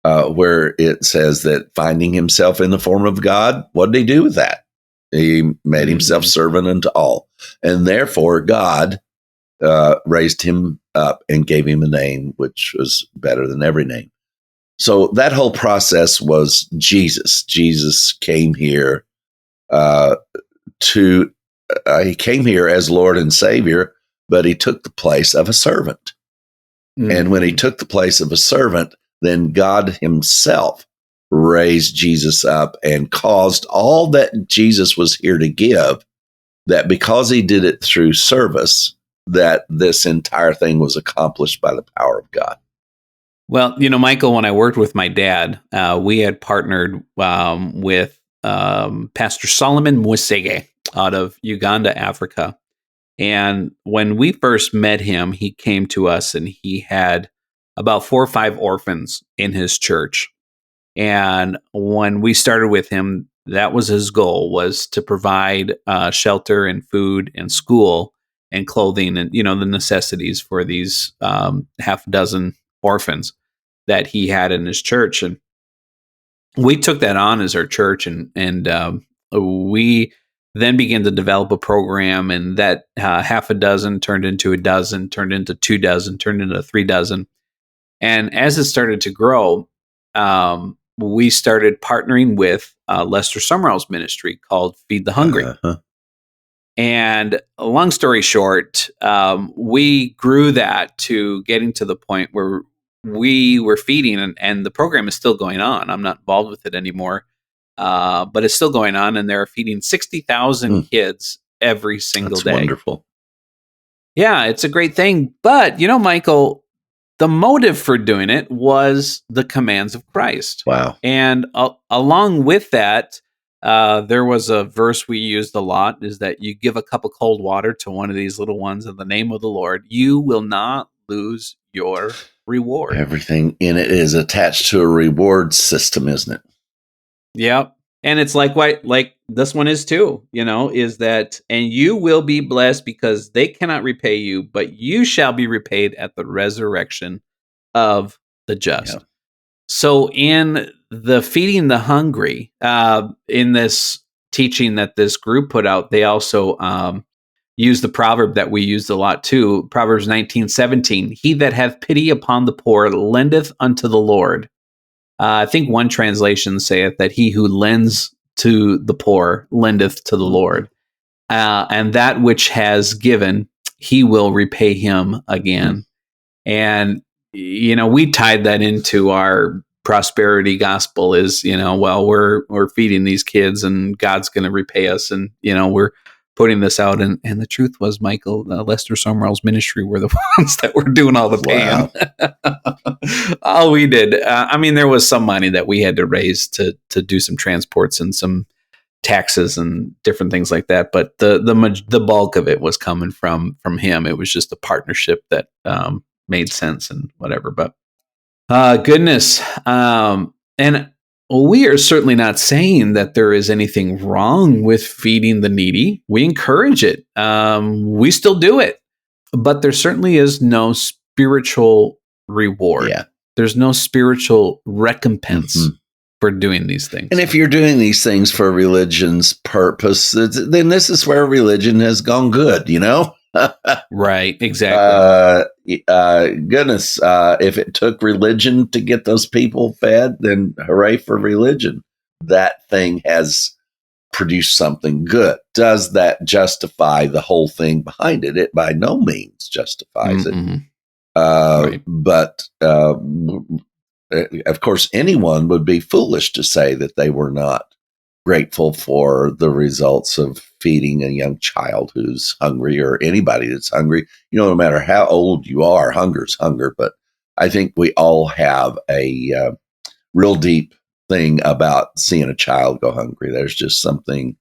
where it says that finding himself in the form of God, what did he do with that? He made himself servant unto all. And therefore, God raised him up and gave him a name which was better than every name. So that whole process was Jesus. Jesus came here he came here as Lord and Savior, but he took the place of a servant. And when he took the place of a servant, then God himself raised Jesus up and caused all that Jesus was here to give, that because he did it through service, that this entire thing was accomplished by the power of God. Well, you know, Michael, when I worked with my dad, we had partnered with Pastor Solomon Musege out of Uganda, Africa. And when we first met him, he came to us and he had about 4 or 5 orphans in his church. And when we started with him, that was his goal, was to provide shelter and food and school and clothing and, you know, the necessities for these half dozen orphans that he had in his church. And we took that on as our church, and we then began to develop a program, and that half a dozen turned into a dozen, turned into 2 dozen, turned into 3 dozen. And as it started to grow, we started partnering with Lester Summerall's ministry called Feed the Hungry. And long story short, we grew that to getting to the point where we were feeding, and the program is still going on. I'm not involved with it anymore, but it's still going on, and they're feeding 60,000 kids every single day. Wonderful. Yeah, it's a great thing. But, Michael, the motive for doing it was the commands of Christ. Wow. And along with that, there was a verse we used a lot, is that you give a cup of cold water to one of these little ones in the name of the Lord, you will not lose your reward. Everything in it is attached to a reward system, isn't it? Yep. And it's like this one is too, is that, and you will be blessed because they cannot repay you, but you shall be repaid at the resurrection of the just. Yep. So in the feeding the hungry, in this teaching that this group put out, they also use the proverb that we used a lot too, Proverbs 19:17. He that hath pity upon the poor lendeth unto the Lord. I think one translation saith that he who lends to the poor lendeth to the Lord. And that which has given, he will repay him again. And, we tied that into our prosperity gospel is, we're feeding these kids and God's going to repay us. And, we're putting this out. And the truth was, Michael, Lester Sumrall's ministry were the ones that were doing all the paying. Wow. All we did. There was some money that we had to raise to do some transports and some taxes and different things like that. But the bulk of it was coming from him. It was just a partnership that made sense and whatever. But goodness. And we are certainly not saying that there is anything wrong with feeding the needy. We encourage it. We still do it. But there certainly is no spiritual reward. Yeah. There's no spiritual recompense for doing these things. And if you're doing these things for religion's purpose, then this is where religion has gone good, Right, exactly. Goodness, if it took religion to get those people fed, then hooray for religion. That thing has produced something good. Does that justify the whole thing behind it? It by no means justifies it. Right. But of course, anyone would be foolish to say that they were not grateful for the results of feeding a young child who's hungry, or anybody that's hungry. No matter how old you are, hunger's hunger. But I think we all have a real deep thing about seeing a child go hungry. There's just something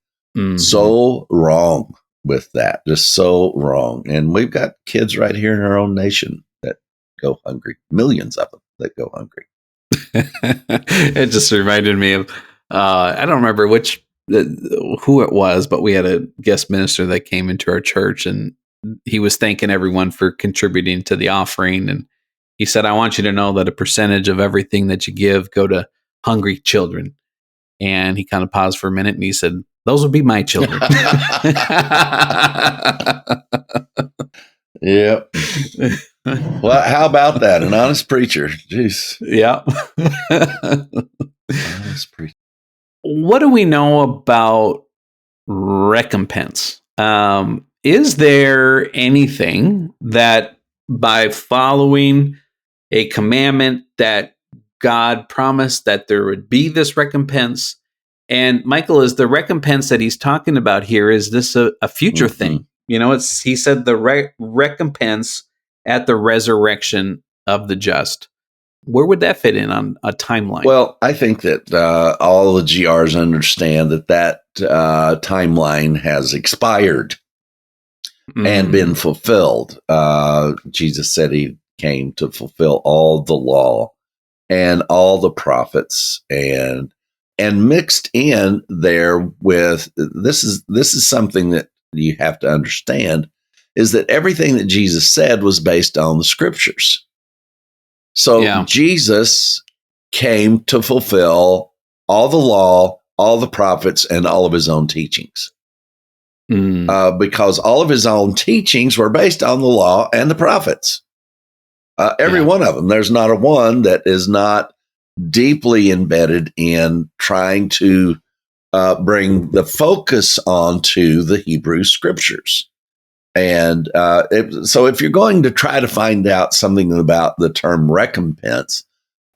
so wrong with that, just so wrong. And we've got kids right here in our own nation that go hungry, millions of them that go hungry. It just reminded me of, I don't remember who it was, but we had a guest minister that came into our church, and he was thanking everyone for contributing to the offering. And he said, I want you to know that a percentage of everything that you give go to hungry children. And he kind of paused for a minute and he said, those would be my children. Yep. Well, how about that? An honest preacher. Jeez. Yeah. Honest preacher. What do we know about recompense? Is there anything that by following a commandment that God promised that there would be this recompense? And Michael, is the recompense that he's talking about here, is this a future thing? He said the recompense at the resurrection of the just. Where would that fit in on a timeline? Well, I think that all the GRs understand that timeline has expired and been fulfilled. Jesus said he came to fulfill all the law and all the prophets, and mixed in there with this is something that you have to understand, is that everything that Jesus said was based on the scriptures. So Jesus came to fulfill all the law, all the prophets, and all of his own teachings. Because all of his own teachings were based on the law and the prophets. Every one of them. There's not a one that is not deeply embedded in trying to bring the focus onto the Hebrew scriptures. And so if you're going to try to find out something about the term recompense,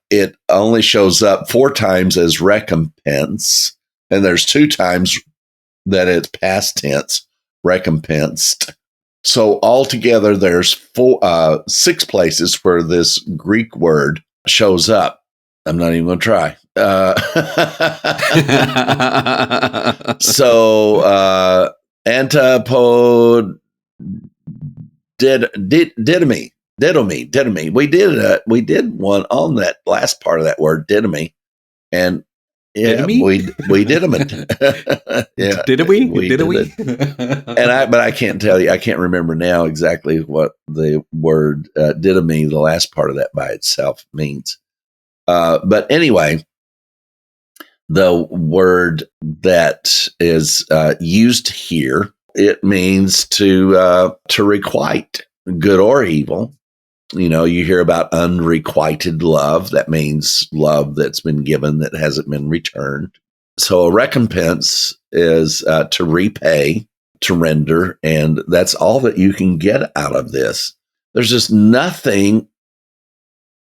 it only shows up 4 times as recompense, and there's 2 times that it's past tense, recompensed. So altogether, there's 6 places where this Greek word shows up. I'm not even going to try. So antipod didomy. We did one on that last part of that word, didomy, and yeah, we did them. Yeah, did we? But I can't tell you. I can't remember now exactly what the word didomy, the last part of that by itself, means. But anyway, the word that is used here, it means to requite, good or evil. You know, you hear about unrequited love. That means love that's been given that hasn't been returned. So a recompense is to repay, to render, and that's all that you can get out of this. There's just nothing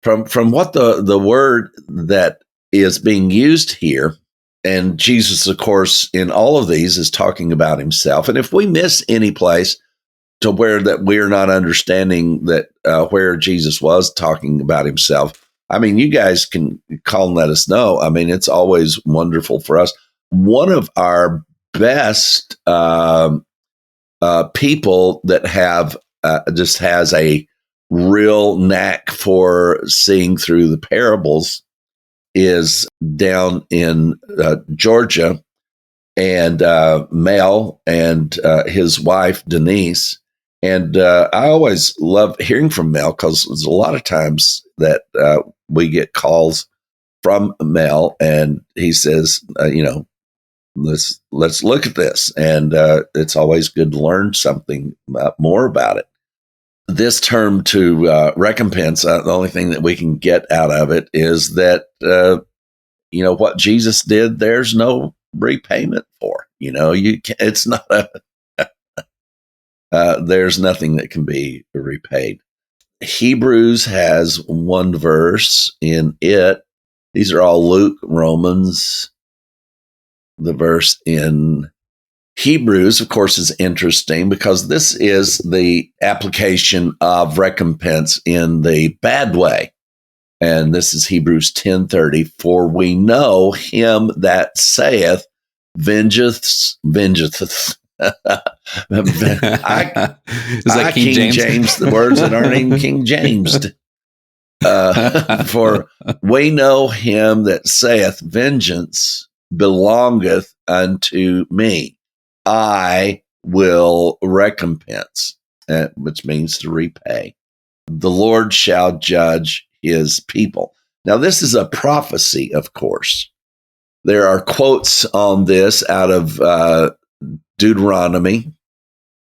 from what the word that is being used here. And Jesus, of course, in all of these is talking about himself. And if we miss any place to where that we're not understanding that where Jesus was talking about himself, I mean, you guys can call and let us know. I mean, it's always wonderful for us. One of our best people that have just has a real knack for seeing through the parables is down in Georgia, and Mel and his wife Denise. And I always love hearing from Mel because there's a lot of times that we get calls from Mel, and he says, let's look at this, and it's always good to learn something more about it. This term to recompense, the only thing that we can get out of it is that what Jesus did, there's no repayment for. It's not there's nothing that can be repaid. Hebrews has one verse in it. These are all Luke, Romans. The verse in Hebrews, of course, is interesting because this is the application of recompense in the bad way. And this is Hebrews 10:30. For we know him that saith, vengeth. Is that King James, the words that aren't even King James'd. For we know him that saith, vengeance belongeth unto me. I will recompense, which means to repay. The Lord shall judge his people. Now, this is a prophecy, of course. There are quotes on this out of Deuteronomy.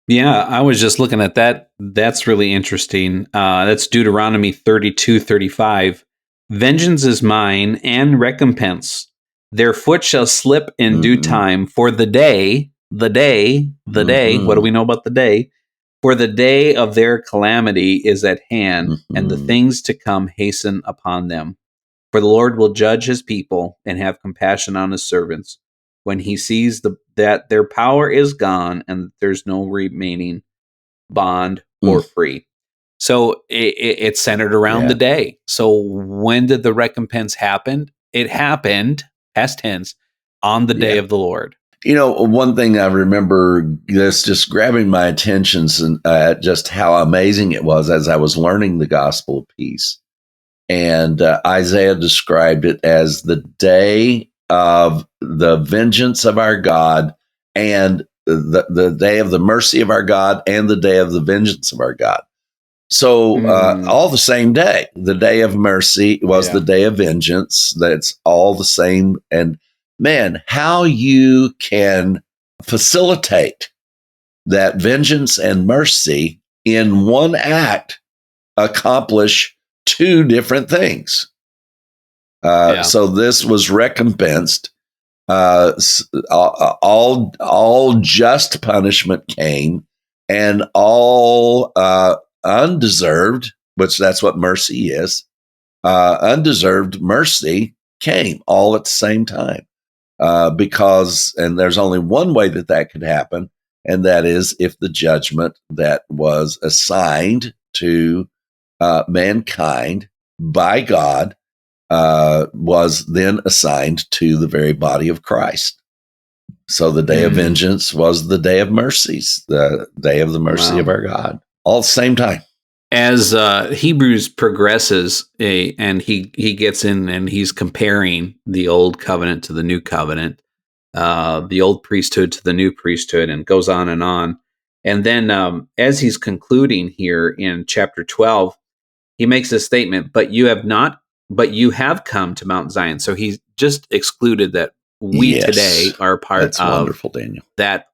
Yeah, I was just looking at that. That's really interesting. That's Deuteronomy 32:35. Vengeance is mine and recompense. Their foot shall slip in due time, for the day, what do we know about the day? For the day of their calamity is at hand, and the things to come hasten upon them. For the Lord will judge his people and have compassion on his servants when he sees that their power is gone and there's no remaining bond or free. So it's centered around the day. So when did the recompense happen? It happened, past tense, on the day of the Lord. One thing I remember that's just grabbing my attention, just how amazing it was as I was learning the gospel of peace. And Isaiah described it as the day of the vengeance of our God, and the day of the mercy of our God, and the day of the vengeance of our God. So all the same day. The day of mercy was the day of vengeance. That's all the same. And man, how you can facilitate that vengeance and mercy in one act accomplish 2 different things. So this was recompensed All just punishment came, and all undeserved, which that's what mercy is, undeserved mercy came all at the same time. Because, and there's only one way that could happen, and that is if the judgment that was assigned to mankind by God was then assigned to the very body of Christ. So the day of vengeance was the day of mercies, the day of the mercy of our God, all at the same time. As Hebrews progresses, and he gets in and he's comparing the old covenant to the new covenant, the old priesthood to the new priesthood, and goes on. And then as he's concluding here in chapter 12, he makes a statement, but you have come to Mount Zion. So he's just excluded that we today are part of wonderful, Daniel. that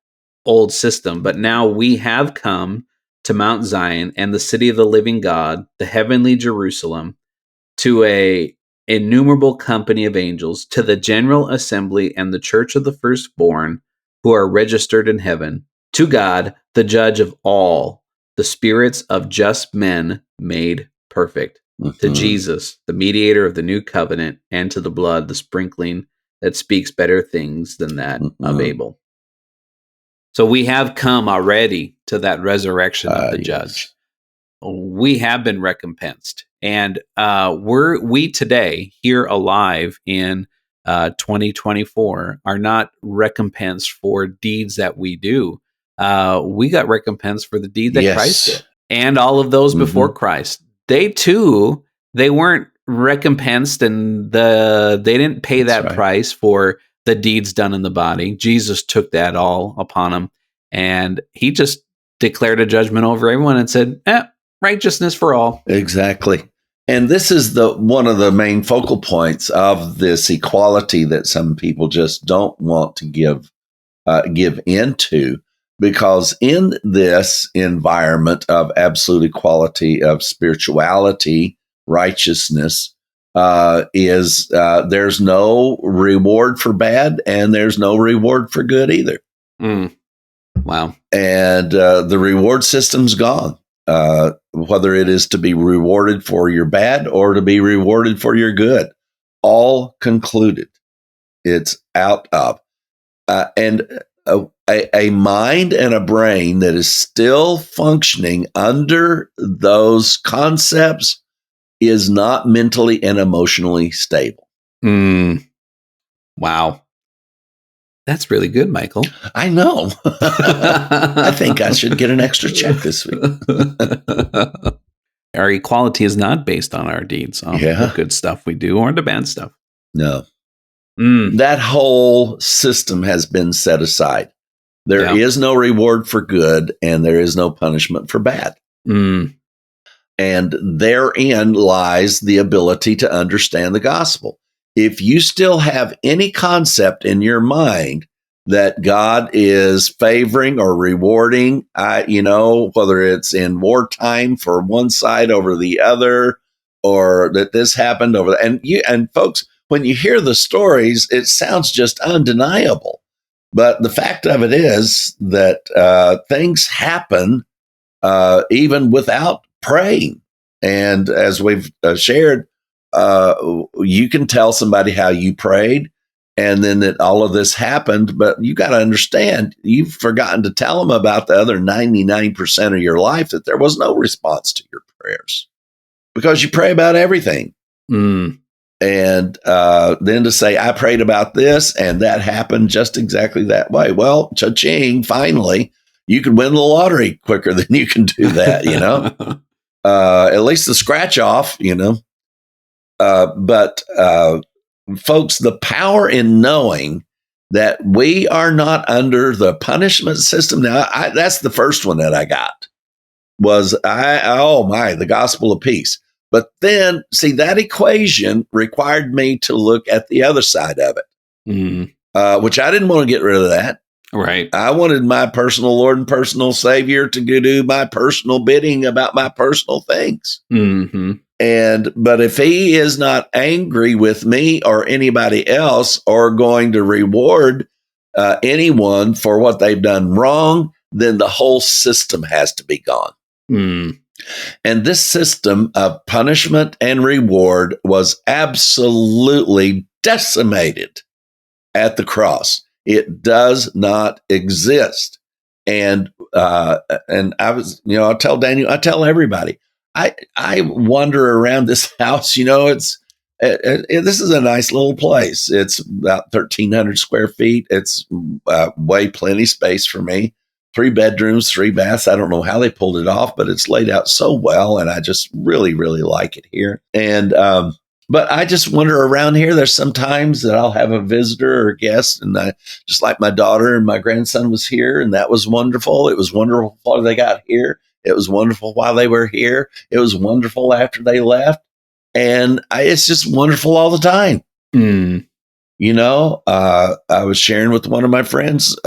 old system. But now we have come to Mount Zion and the city of the living God, the heavenly Jerusalem, to a innumerable company of angels, to the general assembly and the church of the firstborn who are registered in heaven, to God, the judge of all, the spirits of just men made perfect, to Jesus, the mediator of the new covenant, and to the blood, the sprinkling that speaks better things than that of Abel. So we have come already to that resurrection of the judge. We have been recompensed. And we today, here alive in 2024, are not recompensed for deeds that we do. We got recompensed for the deed that Christ did. And all of those before Christ. They too, they weren't recompensed, and they didn't pay that price for the deeds done in the body. Jesus took that all upon him, and he just declared a judgment over everyone and said, righteousness for all. Exactly. And this is one of the main focal points of this equality that some people just don't want to give into, because in this environment of absolute equality of spirituality, righteousness, there's no reward for bad, and there's no reward for good either. Wow. And the reward system's gone. Whether it is to be rewarded for your bad or to be rewarded for your good, all concluded. It's out of. And a mind and a brain that is still functioning under those concepts is not mentally and emotionally stable. Wow. That's really good, Michael. I know. I think I should get an extra check this week. Our equality is not based on our deeds, on the good stuff we do or the bad stuff. No. That whole system has been set aside. There is no reward for good, and there is no punishment for bad. And therein lies the ability to understand the gospel. If you still have any concept in your mind that God is favoring or rewarding, whether it's in wartime for one side over the other, or that this happened over, and folks, when you hear the stories, it sounds just undeniable. But the fact of it is that things happen even without praying. And as we've shared, you can tell somebody how you prayed and then that all of this happened, but you got to understand, you've forgotten to tell them about the other 99% of your life, that there was no response to your prayers because you pray about everything. And then to say, I prayed about this and that happened just exactly that way. Well, cha-ching, finally, you can win the lottery quicker than you can do that, at least the scratch off, But folks, the power in knowing that we are not under the punishment system. Now, that's the first one that I got was, the gospel of peace. But then, see, that equation required me to look at the other side of it, which I didn't want to get rid of that. Right. I wanted my personal Lord and personal Savior to do my personal bidding about my personal things. But if he is not angry with me or anybody else or going to reward anyone for what they've done wrong, then the whole system has to be gone. Mm. And this system of punishment and reward was absolutely decimated at the cross. It does not exist. And I was, I tell Daniel, I tell everybody, I wander around this house. This is a nice little place. It's about 1,300 square feet. It's way plenty space for me. 3 bedrooms, 3 baths. I don't know how they pulled it off, but it's laid out so well, and I just really, really like it here. And but I just wander around here. There's some times that I'll have a visitor or guest, and just like my daughter and my grandson was here, and that was wonderful. It was wonderful before they got here. It was wonderful while they were here. It was wonderful after they left, and it's just wonderful all the time. Mm. I was sharing with one of my friends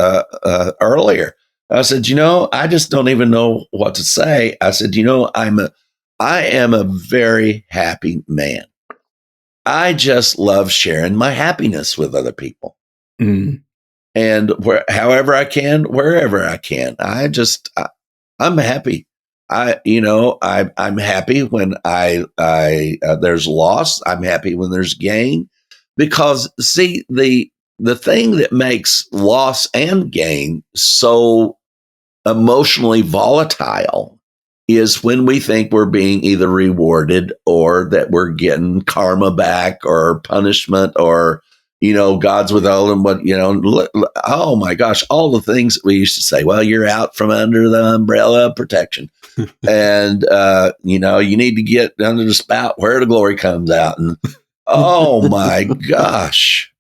earlier. I said, I just don't even know what to say. I said, I am a very happy man. I just love sharing my happiness with other people. Mm. And however I can, wherever I can, I'm happy. I'm happy when there's loss. I'm happy when there's gain, because see, the thing that makes loss and gain so emotionally volatile is when we think we're being either rewarded or that we're getting karma back or punishment or, God's withholding what, oh my gosh, all the things that we used to say, well, you're out from under the umbrella of protection. And, you need to get under the spout where the glory comes out. And oh my gosh.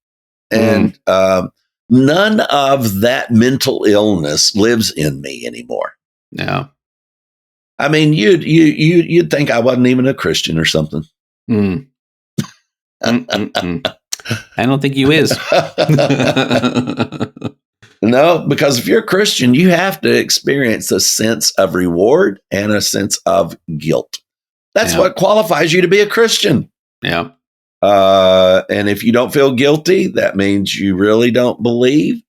And none of that mental illness lives in me anymore. No. I mean, you'd think I wasn't even a Christian or something. Mm. I don't think you is. No, because if you're a Christian, you have to experience a sense of reward and a sense of guilt. That's what qualifies you to be a Christian. Yeah. And if you don't feel guilty, that means you really don't believe.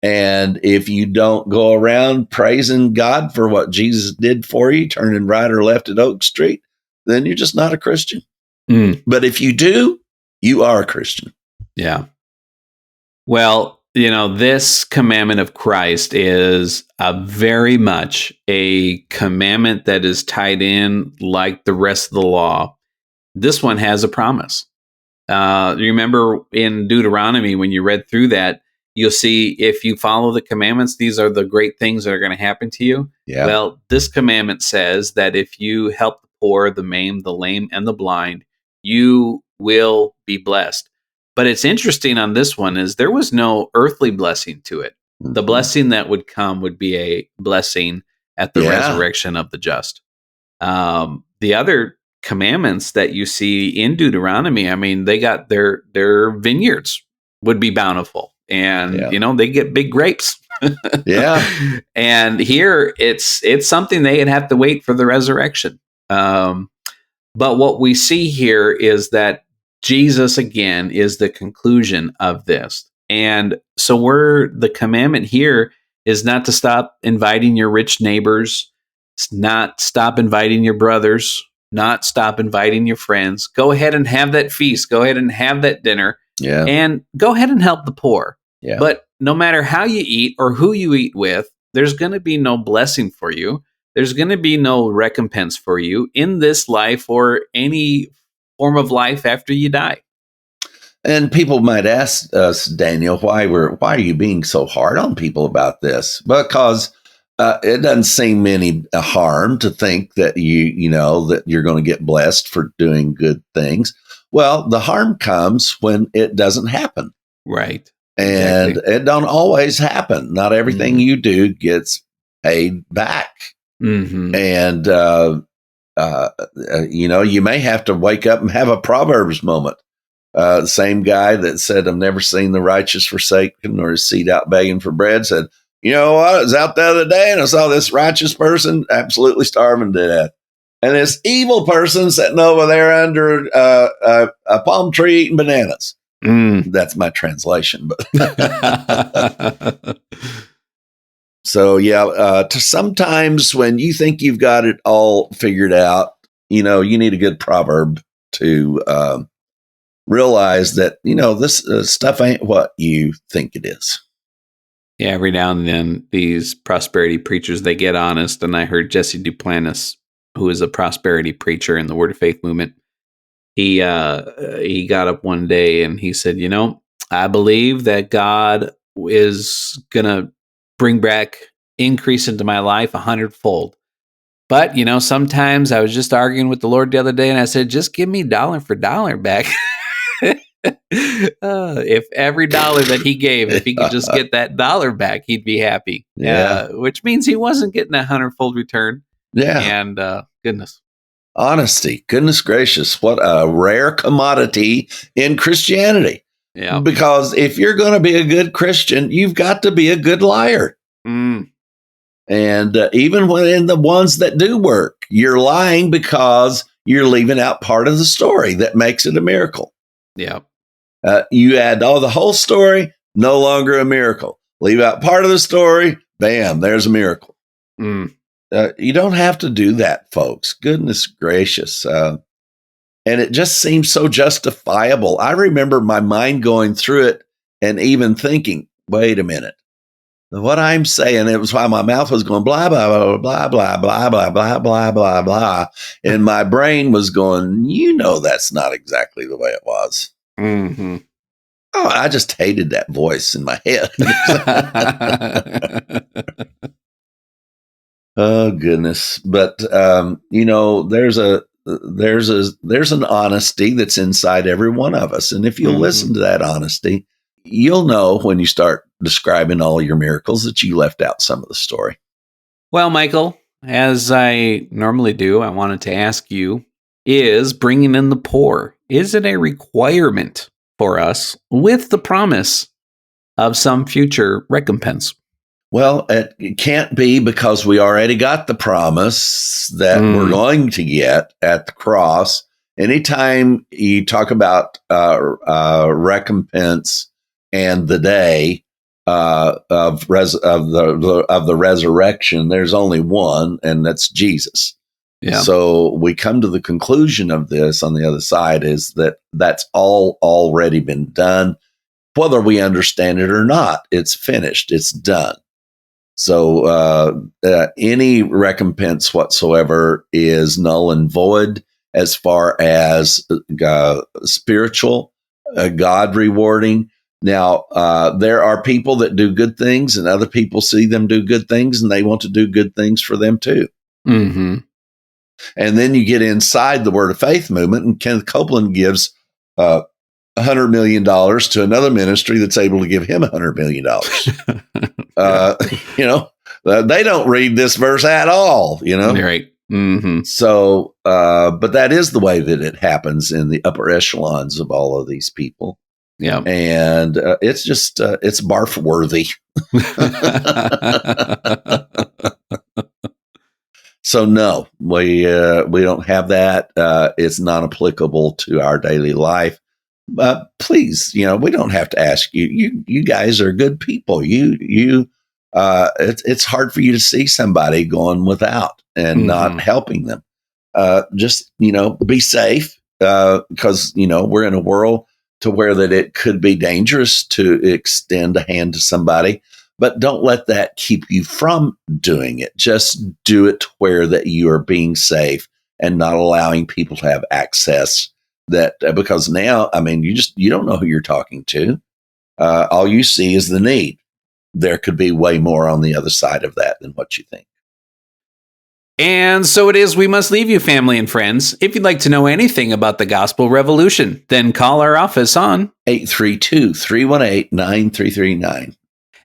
And if you don't go around praising God for what Jesus did for you, turning right or left at Oak Street, then you're just not a Christian. Mm. But if you do, you are a Christian. Yeah. Well, this commandment of Christ is very much a commandment that is tied in like the rest of the law. This one has a promise. You remember in Deuteronomy, when you read through that, you'll see if you follow the commandments, these are the great things that are going to happen to you. Yeah. Well, this commandment says that if you help the poor, the maimed, the lame, and the blind, you will be blessed. But it's interesting on this one is there was no earthly blessing to it. Mm-hmm. The blessing that would come would be a blessing at the resurrection of the just. The other commandments that you see in Deuteronomy, I mean, they got their vineyards would be bountiful, and they get big grapes. Yeah. And here it's something they'd have to wait for the resurrection. But what we see here is that Jesus again is the conclusion of this. And so the commandment here is not to stop inviting your rich neighbors, not stop inviting your brothers, not stop inviting your friends. Go ahead and have that feast. Go ahead and have that dinner. Yeah. And go ahead and help the poor. Yeah. But no matter how you eat or who you eat with, there's going to be no blessing for you. There's going to be no recompense for you in this life or any form of life after you die. And people might ask us, Daniel, why are you being so hard on people about this? Because it doesn't seem any harm to think that that you're going to get blessed for doing good things. Well, the harm comes when it doesn't happen. Right. And exactly. It don't always happen. Not everything you do gets paid back. Mm-hmm. And, you may have to wake up and have a Proverbs moment. The same guy that said, I've never seen the righteous forsaken or his seed out begging for bread said, you know what? I was out the other day and I saw this righteous person absolutely starving to death. And this evil person sitting over there under a palm tree eating bananas. That's my translation. But so, sometimes when you think you've got it all figured out, you need a good proverb to realize that, this stuff ain't what you think it is. Yeah, every now and then these prosperity preachers, they get honest. And I heard Jesse Duplantis, who is a prosperity preacher in the Word of Faith movement, he got up one day and he said, I believe that God is going to bring back increase into my life 100-fold. But, sometimes I was just arguing with the Lord the other day and I said, just give me dollar for dollar back. If every dollar that he gave, if he could just get that dollar back, he'd be happy. Yeah. Which means he wasn't getting a 100-fold return. Yeah. And goodness. Honesty. Goodness gracious. What a rare commodity in Christianity. Yeah. Because if you're going to be a good Christian, you've got to be a good liar. And even when the ones that do work, you're lying because you're leaving out part of the story that makes it a miracle. Yeah. You add the whole story, no longer a miracle. Leave out part of the story, bam, there's a miracle. You don't have to do that, folks. Goodness gracious. And it just seems so justifiable. I remember my mind going through it and even thinking, wait a minute. What I'm saying, it was while my mouth was going blah, blah, blah, blah, blah, blah, blah, blah, blah, blah. And my brain was going, that's not exactly the way it was. Mm-hmm. Oh, I just hated that voice in my head. Oh, goodness. But, there's an honesty that's inside every one of us. And if you'll listen to that honesty, you'll know when you start describing all your miracles that you left out some of the story. Well, Michael, as I normally do, I wanted to ask you, is bringing in the poor, is it a requirement for us with the promise of some future recompense? Well, it can't be, because we already got the promise that we're going to get at the cross. Anytime you talk about recompense and the day of the resurrection, there's only one, and that's Jesus. Yeah. So we come to the conclusion of this on the other side is that that's all already been done. Whether we understand it or not, it's finished. It's done. So any recompense whatsoever is null and void as far as spiritual, God rewarding. Now, there are people that do good things and other people see them do good things and they want to do good things for them too. Mm-hmm. And then you get inside the Word of Faith movement, and Kenneth Copeland gives $100 million to another ministry that's able to give him $100 million. They don't read this verse at all, Right. Mm-hmm. So, but that is the way that it happens in the upper echelons of all of these people. Yeah. And it's just, it's barf worthy. So no, we don't have that. It's not applicable to our daily life. Please, we don't have to ask you. You guys are good people. It's hard for you to see somebody going without and not helping them. Just be safe, because we're in a world to where that it could be dangerous to extend a hand to somebody. But don't let that keep you from doing it. Just do it where that you are being safe and not allowing people to have access. That because now, you don't know who you're talking to. All you see is the need. There could be way more on the other side of that than what you think. And so it is, we must leave you, family and friends. If you'd like to know anything about the Gospel Revolution, then call our office on 832-318-9339.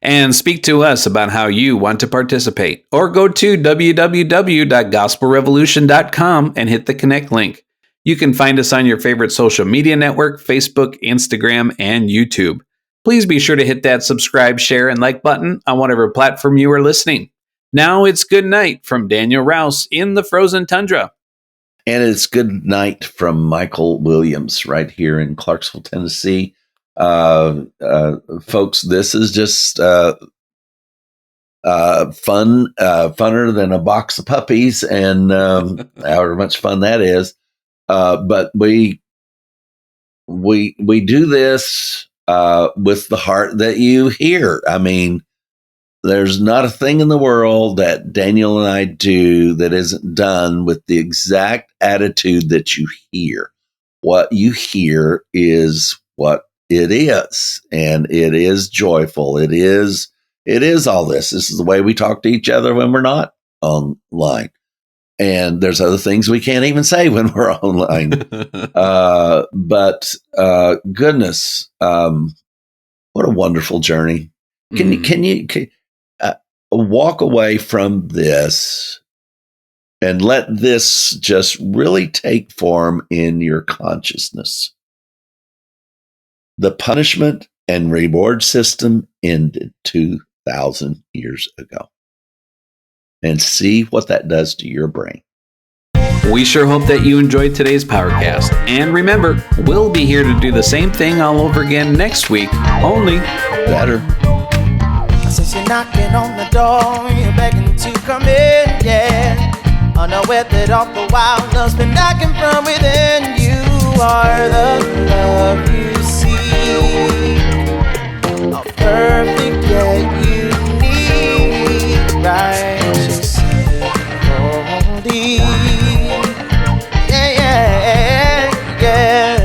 And speak to us about how you want to participate. Or go to www.gospelrevolution.com and hit the connect link. You can find us on your favorite social media network, Facebook, Instagram, and YouTube. Please be sure to hit that subscribe, share, and like button on whatever platform you are listening. Now it's good night from Daniel Rouse in the frozen tundra. And it's good night from Michael Williams right here in Clarksville, Tennessee. Folks, this is just funner than a box of puppies, and however much fun that is. But we do this with the heart that you hear. I mean, there's not a thing in the world that Daniel and I do that isn't done with the exact attitude that you hear. What you hear is what it is, and it is joyful. It is all this. This is the way we talk to each other when we're not online. And there's other things we can't even say when we're online. But goodness, what a wonderful journey. Can you walk away from this and let this just really take form in your consciousness? The punishment and reward system ended 2,000 years ago. And see what that does to your brain. We sure hope that you enjoyed today's Powercast. And remember, we'll be here to do the same thing all over again next week, only better. Since you're knocking on the door, you're begging to come in, yeah. Unaware that all the while love's been knocking from within. You are the love you seek, a perfect yet unique, righteous, holy. Yeah, yeah, yeah.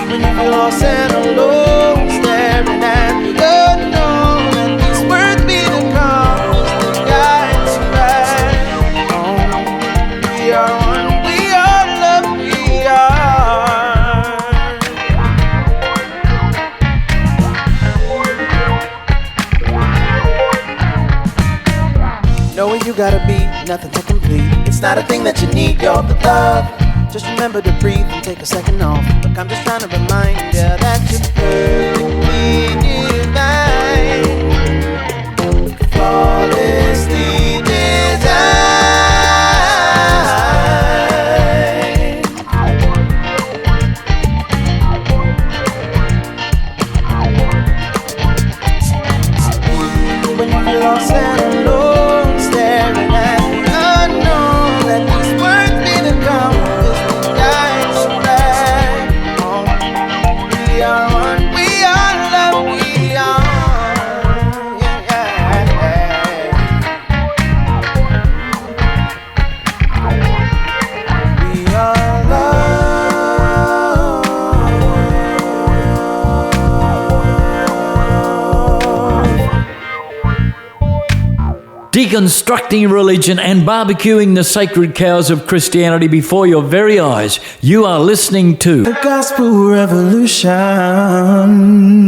When you feel lost and alone, staring at the unknown, and these words be the cause that guides you back home. We are one, we are love, we are. Know where you gotta be, nothing to complete. It's not a thing that you need, you're the love. Just remember to breathe and take a second off. Look, I'm just trying to remind you that you're perfectly divine, flawlessly designed. When you feel lost and alone, staring at the unknown, let these words be the compass that guides you back home. We are one, we are love, we are. Yeah, yeah. We are love. Deconstructing religion and barbecuing the sacred cows of Christianity before your very eyes. You are listening to The Gospel Revolution.